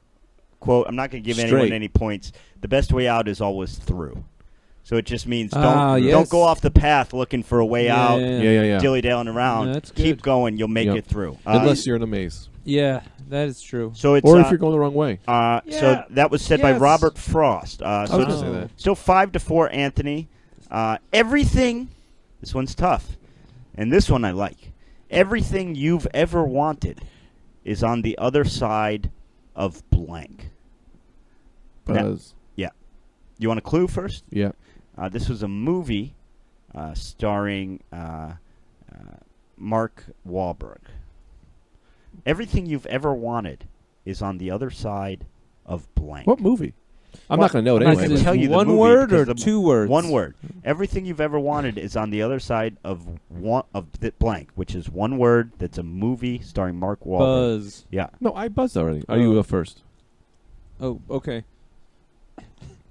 quote. I'm not going to give anyone Straight. any points. The best way out is always through. So it just means yes. don't go off the path looking for a way out, Yeah. dilly-dallying around. Yeah, that's Keep good. going. You'll make Yep. it through. Unless you're in a maze, Yeah, that is true. so it's or if you're going the wrong way. so that was said by Yes. Robert Frost. I was So gonna it's say that. still 5-4, Anthony. Everything. This one's tough, and this one I like. Everything you've ever wanted is on the other side of blank. Buzz. You want a clue first? Yeah. This was a movie starring Mark Wahlberg. Everything you've ever wanted is on the other side of blank. What movie? I'm not going to know it I'm not anyway. gonna but- tell you the one movie word because or the- two words? One word. Everything you've ever wanted is on the other side of the blank, which is one word. That's a movie starring Mark Wahlberg. Buzz. Yeah. No, I buzzed already. Are you first? Oh, okay.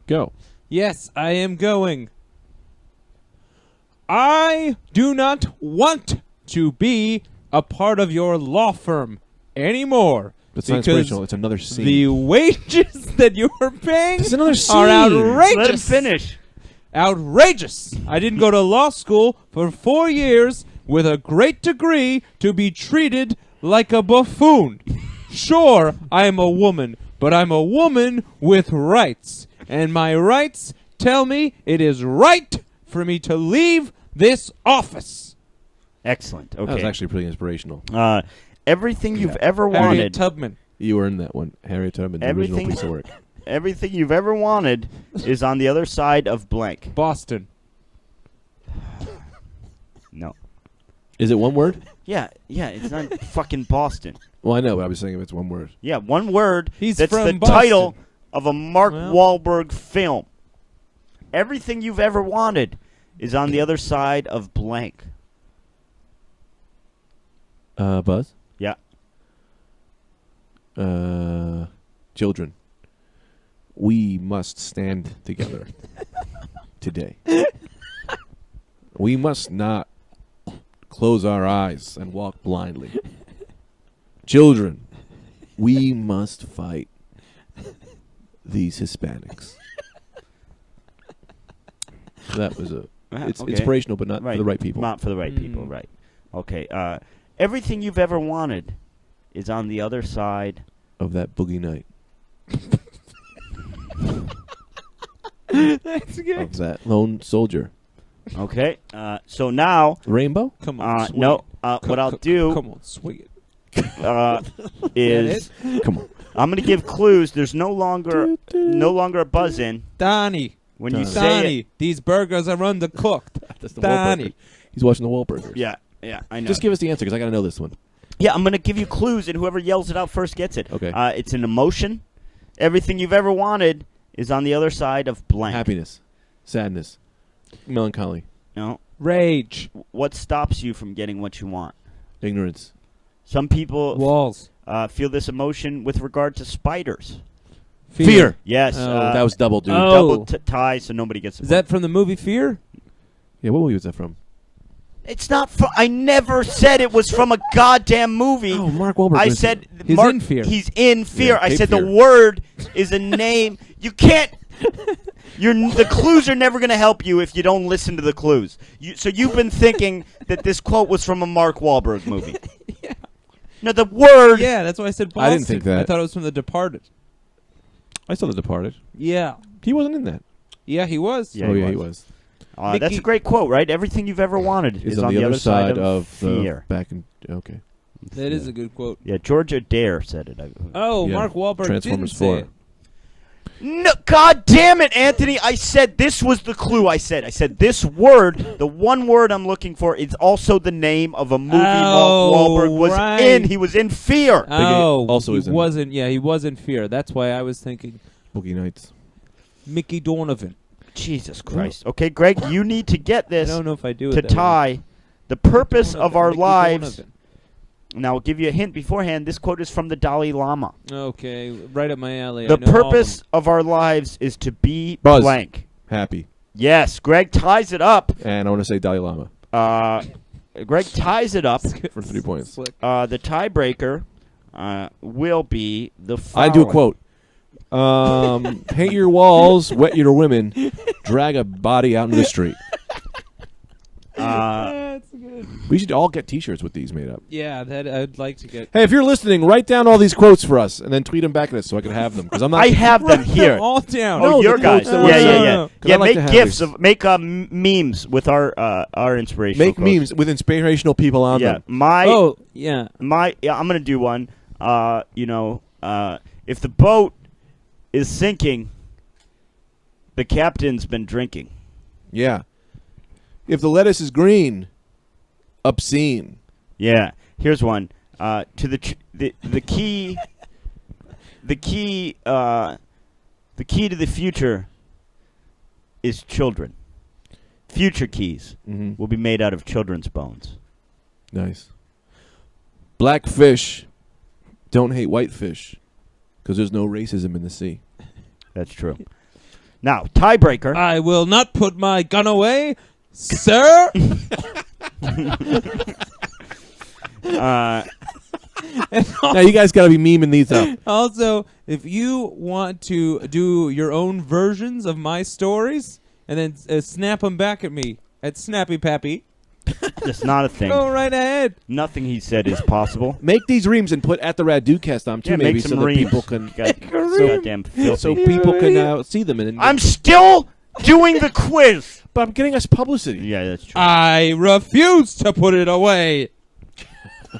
Go. Yes, I am going. I do not want to be a part of your law firm anymore. It's not because inspirational. It's another scene. the wages that you are paying It's another scene. are Let him outrageous. finish. Outrageous. I didn't go to law school for 4 years with a great degree to be treated like a buffoon. Sure, I am a woman, but I'm a woman with rights. And my rights tell me it is right for me to leave this office. Excellent. Okay. That was actually pretty inspirational. Everything you've ever Harriet wanted. Tubman. You earned that one, Harriet Tubman. The original Everything- piece of work. Everything you've ever wanted is on the other side of blank. Boston. No. Is it one word? Yeah, it's not fucking Boston. Well, I know, but I was saying if it's one word. Yeah, one word. He's that's from the Boston. title of a Mark Well. Wahlberg film. Everything you've ever wanted is on the other side of blank. Buzz? Yeah. Children. We must stand together today. We must not close our eyes and walk blindly. Children, we must fight these Hispanics. That was it's Okay. inspirational, but not for the right people. Not for the right people, right. Okay. Everything you've ever wanted is on the other side. Of that boogie night. That's good. Of that lone soldier. Okay. So now, Rainbow? Come on, swing no. it. What I'll do Come on, swing it. is Come on. I'm going to give clues. There's no longer a buzz in Donnie. when you Donnie. say Donnie. it. These burgers are undercooked. That's the Donnie. Wahlburgers. He's watching the Wahlburgers. Yeah, I know. Just give us the answer, because I got to know this one. Yeah, I'm going to give you clues, and whoever yells it out first gets it. Okay. It's an emotion. Everything you've ever wanted is on the other side of blank. Happiness. Sadness. Melancholy. No. Rage. What stops you from getting what you want? Ignorance. Some people Walls. feel this emotion with regard to spiders. Fear. Yes. Oh. That was double, dude. Oh. double tie, so nobody gets. Is that from the movie Fear? Yeah, what movie was that from? It's not. I never said it was from a goddamn movie. Oh, Mark Wahlberg. I was said He's Mark, in Fear. He's in Fear. Yeah, I Cape said Fear. the word is a name. You can't. The clues are never going to help you if you don't listen to the clues. So you've been thinking that this quote was from a Mark Wahlberg movie. Yeah. No, the word. Yeah, that's why I said Boston. I didn't think that. I thought it was from The Departed. I saw The Departed. Yeah. He wasn't in that. Yeah, he was. Yeah, oh, he yeah, he was. was. That's a great quote, right? Everything you've ever wanted Is on the other side of fear. back in. Okay. That is a good quote. Yeah, George Adair said it. Oh, Yeah. Mark Wahlberg Transformers didn't say 4. it. No, God damn it, Anthony! I said this was the clue. I said this word, the one word I'm looking for, is also the name of a movie Oh, Mark Wahlberg was right. in. He was in Fear. Oh, also he is in- wasn't. Yeah, he was in Fear. That's why I was thinking Boogie Nights. Mickey Donovan. Jesus Christ. Okay, Greg, you need to get I this don't know if I do it to that way. tie. The purpose Donovan, of our Mickey lives. Donovan. Now, I'll give you a hint beforehand. This quote is from the Dalai Lama. Okay, right up my alley. The I know all purpose of of our lives is to be Buzz. blank. Happy. Yes, Greg ties it up. And I want to say Dalai Lama Greg ties it up. them. for 3 points. Slick. The tiebreaker will be the I following. do a quote. Paint your walls, wet your women, drag a body out in the street. That's good. We should all get T-shirts with these made up. Yeah, that I'd like to get. Hey, if you're listening, write down all these quotes for us and then tweet them back at us so I can have them. Because I'm not. I have them here. all down. Oh, No, your the guys. quotes that were- Yeah. no. 'Cause I like Make to have gifs these. of make memes with our inspirational. Make quotes. memes with inspirational people on Yeah, them. Oh, yeah. I'm gonna do one. If the boat is sinking, the captain's been drinking. Yeah. If the lettuce is green, obscene. Yeah. Here's one. To the key. The key to the future is children. Future keys Mm-hmm. will be made out of children's bones. Nice. Black fish don't hate white fish because there's no racism in the sea. That's true. Now, tiebreaker. I will not put my gun away, sir. Now you guys got to be memeing these up. Also, if you want to do your own versions of my stories and then snap them back at me at Snappy Pappy, That's not a thing. go right ahead. Nothing he said is possible. Make these reams and put at the Rad Dudecast on too, Yeah, maybe make so some that reams. people can Goddamn filthy. so people can see them. And I'm still doing the quiz. But I'm getting us publicity. Yeah, that's true. I refuse to put it away.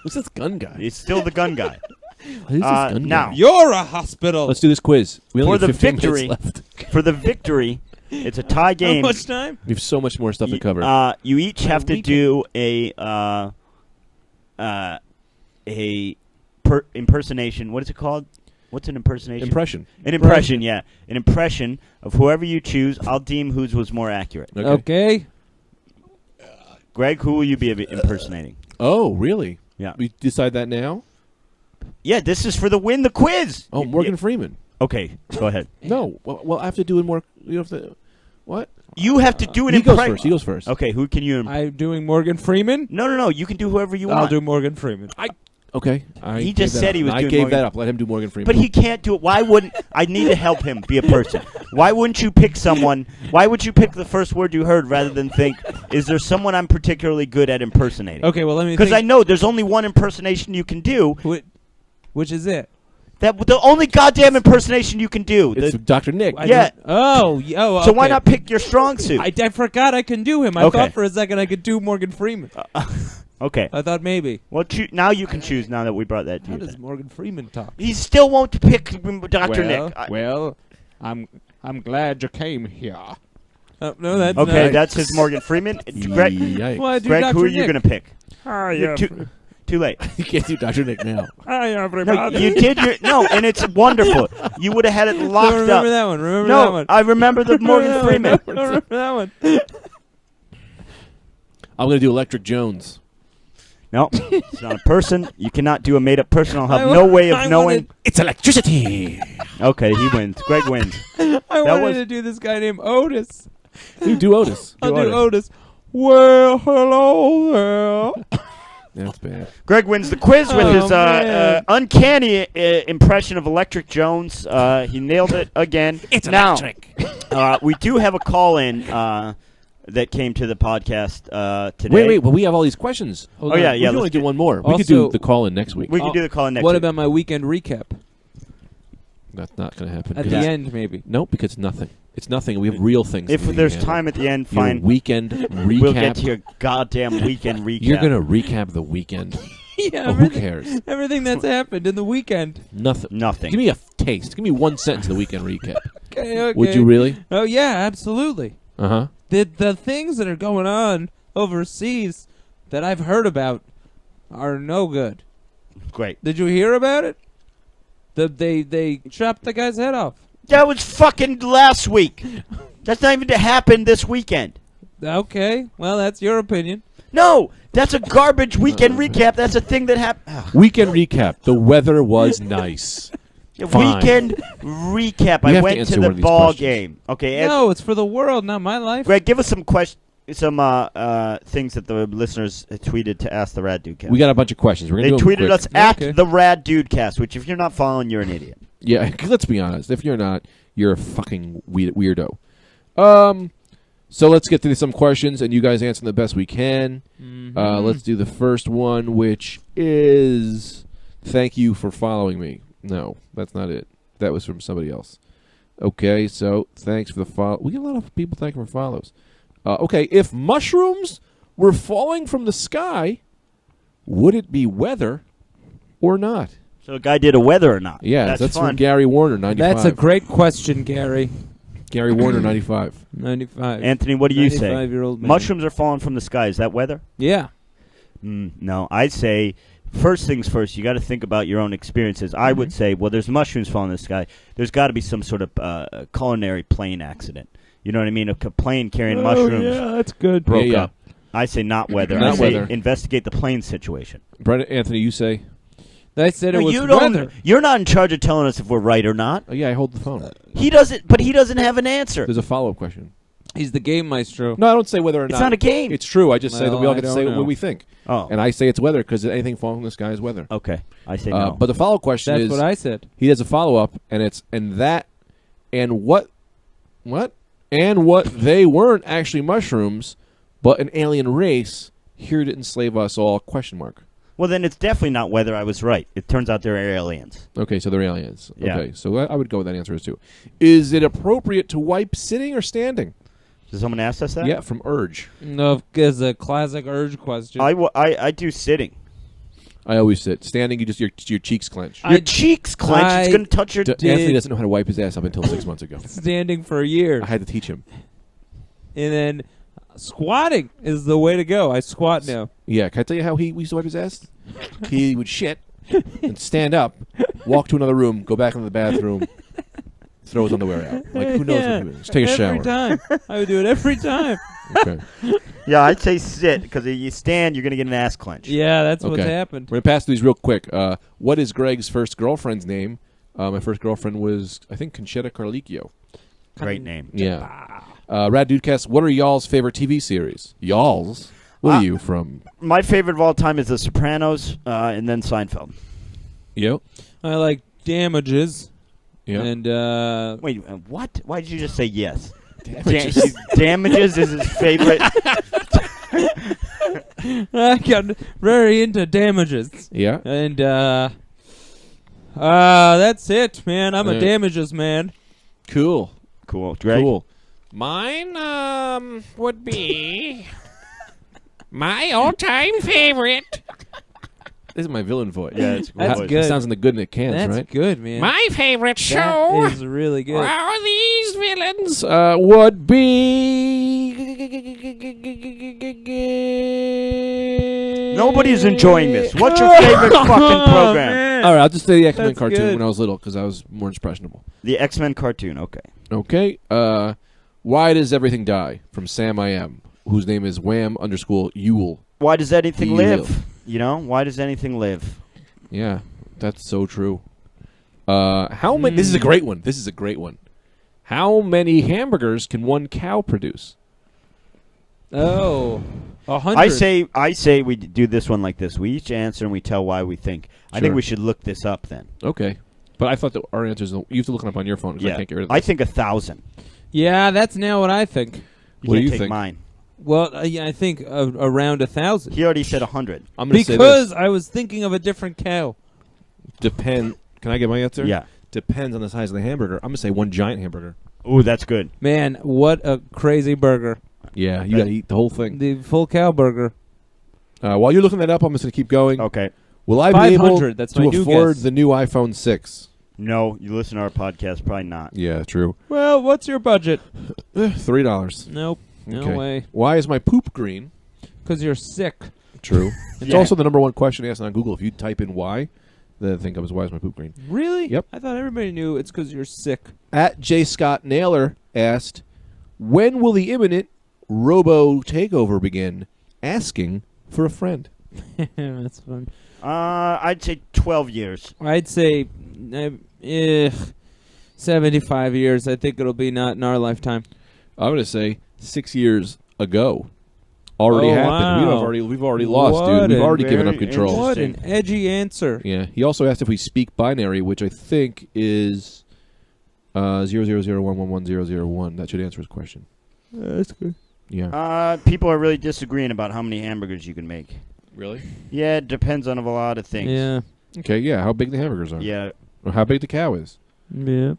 Who's this gun guy? He's still the gun guy. Who's this gun now, guy? You're a hospital. Let's do this quiz. We only For have the 15 minutes victory. left. For the victory, it's a tie game. How much time? We have so much more stuff to cover. You each have to do a impersonation. What is it called? What's an impersonation? Impression. An impression, yeah. An impression of whoever you choose. I'll deem whose was more accurate. Okay. Greg, who will you be impersonating? Oh, really? Yeah. We decide that now? Yeah, this is for the win the quiz. Oh, Morgan Freeman. Okay, go ahead. No. Well, I have to do it more. You have to. What? You have to do an He goes impression. first. He goes first. Okay, who can you? I'm doing Morgan Freeman. No. You can do whoever you want. I'll do Morgan Freeman. Okay. He just said he was I doing gave Morgan- that up. Let him do Morgan Freeman. But he can't do it. Why wouldn't I need to help him be a person? Why wouldn't you pick someone? Why would you pick the first word you heard rather than think, is there someone I'm particularly good at impersonating? Okay, well let me. Because I know there's only one impersonation you can do. Which is it? That the only goddamn impersonation you can do. It's Dr. Nick. Yeah. Oh. So why not pick your strong suit? I forgot I can do him. I Okay. thought for a second I could do Morgan Freeman. Okay. I thought maybe. Well, now you can choose. Now that we brought that to How you. does Morgan Freeman talk? He still won't pick Dr. Nick. I'm glad you came here. No, that's Okay, not. that's his Morgan Freeman. Greg, Yikes. Well, I do Greg, Dr. who are you Nick. going to pick? Hi, You're too late. You can't do Dr. Nick now. Hi, No, everybody. you did your and it's wonderful. You would have had it locked remember up. that one. Remember No, that one. I remember the Morgan Freeman. remember that one. I'm going to do Electric Jones. No, it's not a person. You cannot do a made-up person. I'll have I no wa- way of I knowing. It's electricity. Okay, he wins. Greg wins. I wanted was- to do this guy named Otis. You do Otis. I'll do Otis. Otis. Well, hello there. That's bad. Greg wins the quiz with Oh, his man. uncanny impression of Electric Jones. He nailed it again. It's now, electric. we do have a call-in that came to the podcast today. Wait. Well, we have all these questions. Hold Oh, on. yeah, We can only let's do do- one more. We could Also- do the call-in next week. We can do the call-in next What week. about my weekend recap? That's not going to happen. At 'cause the it's- end, maybe. Nope, because it's nothing. It's nothing. We have real things. If that we there's can handle. time at the end, Your fine. weekend recap. We'll get to your goddamn weekend recap. You're going to recap the weekend. Yeah, Oh, who cares? Everything that's happened in the weekend. Nothing. Nothing. Give me a taste. Give me one sentence of the weekend recap. Okay. Would you really? Oh yeah, absolutely. Uh-huh. The things that are going on overseas that I've heard about are no good. Great. Did you hear about it? They chopped the guy's head off. That was fucking last week. That's not even to happen this weekend. Okay, well that's your opinion. No, that's a garbage weekend recap. That's a thing that happened. Weekend recap. The weather was nice. Fine. Weekend recap. We I have to went answer to one the of these ball questions. game. Okay, No, it's for the world, not my life. Greg, give us some things that the listeners tweeted to ask the Rad Dudecast. We got a bunch of questions. We're They going to do them tweeted quick. us at Okay. the Rad Dudecast, which if you're not following, you're an idiot. Yeah, let's be honest. If you're not, you're a fucking weirdo. So let's get to some questions, and you guys answer the best we can. Let's do the first one, which is, thank you for following me. No, that's not it. That was from somebody else. Okay, so thanks for the follow. We get a lot of people thanking for follows. Okay, if mushrooms were falling from the sky, would it be weather or not? So a guy did a weather or not. Yeah, that's fun. from Gary Warner, 95. That's a great question, Gary. Gary Warner, 95. 95. Anthony, what do you say? 95-year-old man. Mushrooms are falling from the sky. Is that weather? Yeah. No, I'd say first things first. You got to think about your own experiences. I would say, well, there's mushrooms falling in the sky. There's got to be some sort of culinary plane accident. You know what I mean? A plane carrying mushrooms Yeah, that's good. broke Yeah. up. I say not weather. Not I say weather. investigate the plane situation. Brett, Anthony, you say? They said it No, was you don't. weather. You're not in charge of telling us if we're right or not. Oh, yeah, I hold the phone. He doesn't. But he doesn't have an answer. There's a follow-up question. He's the game maestro. No, I don't say whether or It's not. not a game. It's true. I just say that Well, we all I get to don't say know. what we think. Oh, And I say it's weather because anything falling from the sky is weather. okay. I say no. But the follow-up question That's is, what I said. he has a follow-up, and it's, what they weren't actually mushrooms, but an alien race here to enslave us all, question mark. Well, then it's definitely not weather. I was right. It turns out they're aliens. Okay, so they're aliens. Yeah. Okay, so I would go with that answer as too. Is it appropriate to wipe sitting or standing? Did someone ask us that? Yeah, from Urge. No, it's a classic Urge question. I do sitting. I always sit. Standing, you just your cheeks clench. Your cheeks clench. It's going to touch your... Anthony doesn't know how to wipe his ass up until 6 months ago. Standing for a year. I had to teach him. And then squatting is the way to go. I squat now. Yeah, can I tell you how he used to wipe his ass? He would shit and stand up, walk to another room, go back into the bathroom, throw his underwear out. Like, who knows what he was? Just take a shower. Every time. I would do it every time. Okay. Yeah, I'd say sit, because if you stand, you're going to get an ass clench. Yeah, that's what's Okay. happened. We're going to pass through these real quick. What is Greg's first girlfriend's name? My first girlfriend was, I think, Conchetta Carlicchio. Great name. Yeah. Rad Dudecast, what are y'all's favorite TV series? Y'all's? What are you from? My favorite of all time is The Sopranos, and then Seinfeld. Yep. I like Damages. Yeah. And Wait, what? Why did you just say yes? Damages. Damages is his favorite. I got very into Damages. Yeah. And that's it, man. I'm a Yeah. Damages man. Cool. Cool. Greg? Cool. Mine would be my all-time favorite. This is my villain voice. Yeah, it's cool. That's voice. good. It sounds in the good and it cans, That's right? good, man. My favorite That show is really good. are these villains. Would be... Nobody's enjoying this. What's your favorite fucking program? All right, I'll just say the X-Men That's cartoon good. when I was little because I was more impressionable. The X-Men cartoon. Okay. Okay. Why does everything die? From Sam I Am, whose name is Wham_Ewell. Why does anything Ewell. live? You know, why does anything live? Yeah, that's so true. How many? This is a great one. This is a great one. How many hamburgers can one cow produce? Oh, 100. I say we do this one like this. We each answer and we tell why we think. I think Sure. we should look this up then. Okay, but I thought that our answers. You have to look it up on your phone because I can't get rid of I this. think 1,000. Yeah, that's now what I think. What do can't you take think? Mine. Well, yeah, I think around 1,000. He already said 100. I'm going to say Because this. I was thinking of a different cow. Can I get my answer? Yeah. Depends on the size of the hamburger. I'm going to say one giant hamburger. Ooh, that's good. Man, what a crazy burger. Yeah, you got to eat the whole thing. The full cow burger. While you're looking that up, I'm just going to keep going. Okay. Will I be able 500, that's my to new afford guess. the new iPhone 6? No, you listen to our podcast, probably not. Yeah, true. Well, what's your budget? $3. Nope. No Okay. way. Why is my poop green? Because you're sick. True. It's Yeah. also the number one question asked on Google. If you type in why, the thing comes, why is my poop green? Really? Yep. I thought everybody knew it's because you're sick. At J. Scott Naylor asked, when will the imminent robo takeover begin? Asking for a friend. That's fun. I'd say 12 years. I'd say 75 years. I think it'll be not in our lifetime. I'm going to say 6 years ago. Already Oh, happened. wow. We've already lost, What dude. We've a already given up very control. What an Interesting. edgy answer. Yeah. He also asked if we speak binary, which I think is 000111001. That should answer his question. That's good. Yeah. People are really disagreeing about how many hamburgers you can make. Really? Yeah, it depends on a lot of things. Yeah. Okay, yeah. How big the hamburgers are. Yeah. Or how big the cow is. Yeah.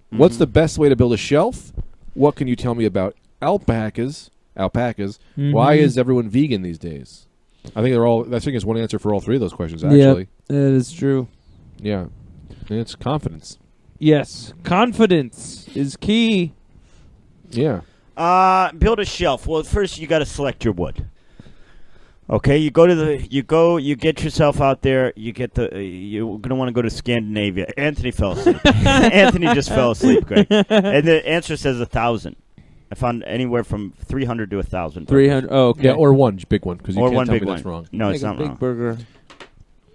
What's Mhm. the best way to build a shelf? What can you tell me about alpacas? Why is everyone vegan these days? I think it's one answer for all three of those questions, actually. That is true. Yeah. And it's confidence. Yes. Confidence is key. Yeah. Build a shelf. Well, first you got to select your wood. Okay, you get yourself out there. You're gonna want to go to Scandinavia. Anthony fell asleep. Anthony just fell asleep, Greg. And the answer says 1,000. I found anywhere from 300 to 1,000. 300. Oh, okay. Yeah, or one big one, because you Or can't one tell big me one. that's wrong. No, Like it's a not big wrong.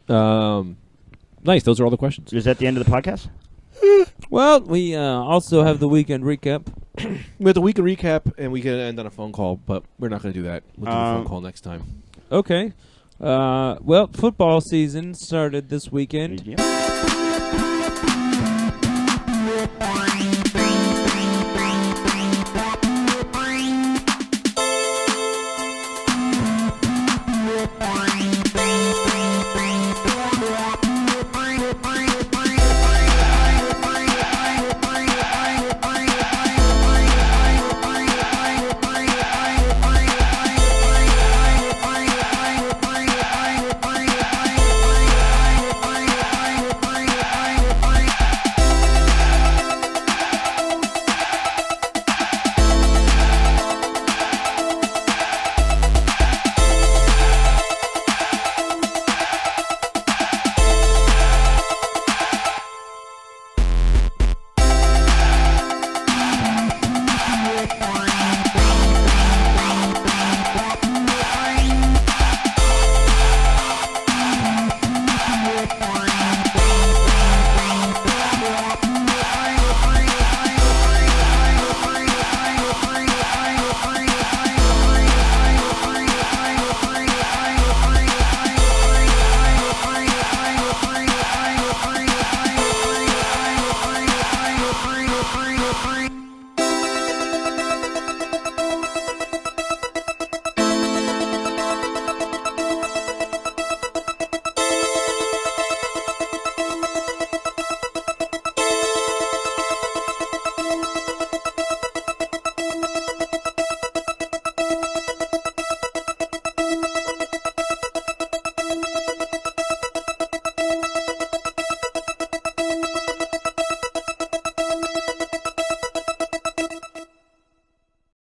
burger. Nice. Those are all the questions. Is that the end of the podcast? Well, we also have the weekend recap. We have the weekend recap, and we can end on a phone call, but we're not going to do that. We'll do a phone call next time. Okay. Well, football season started this weekend. Yeah.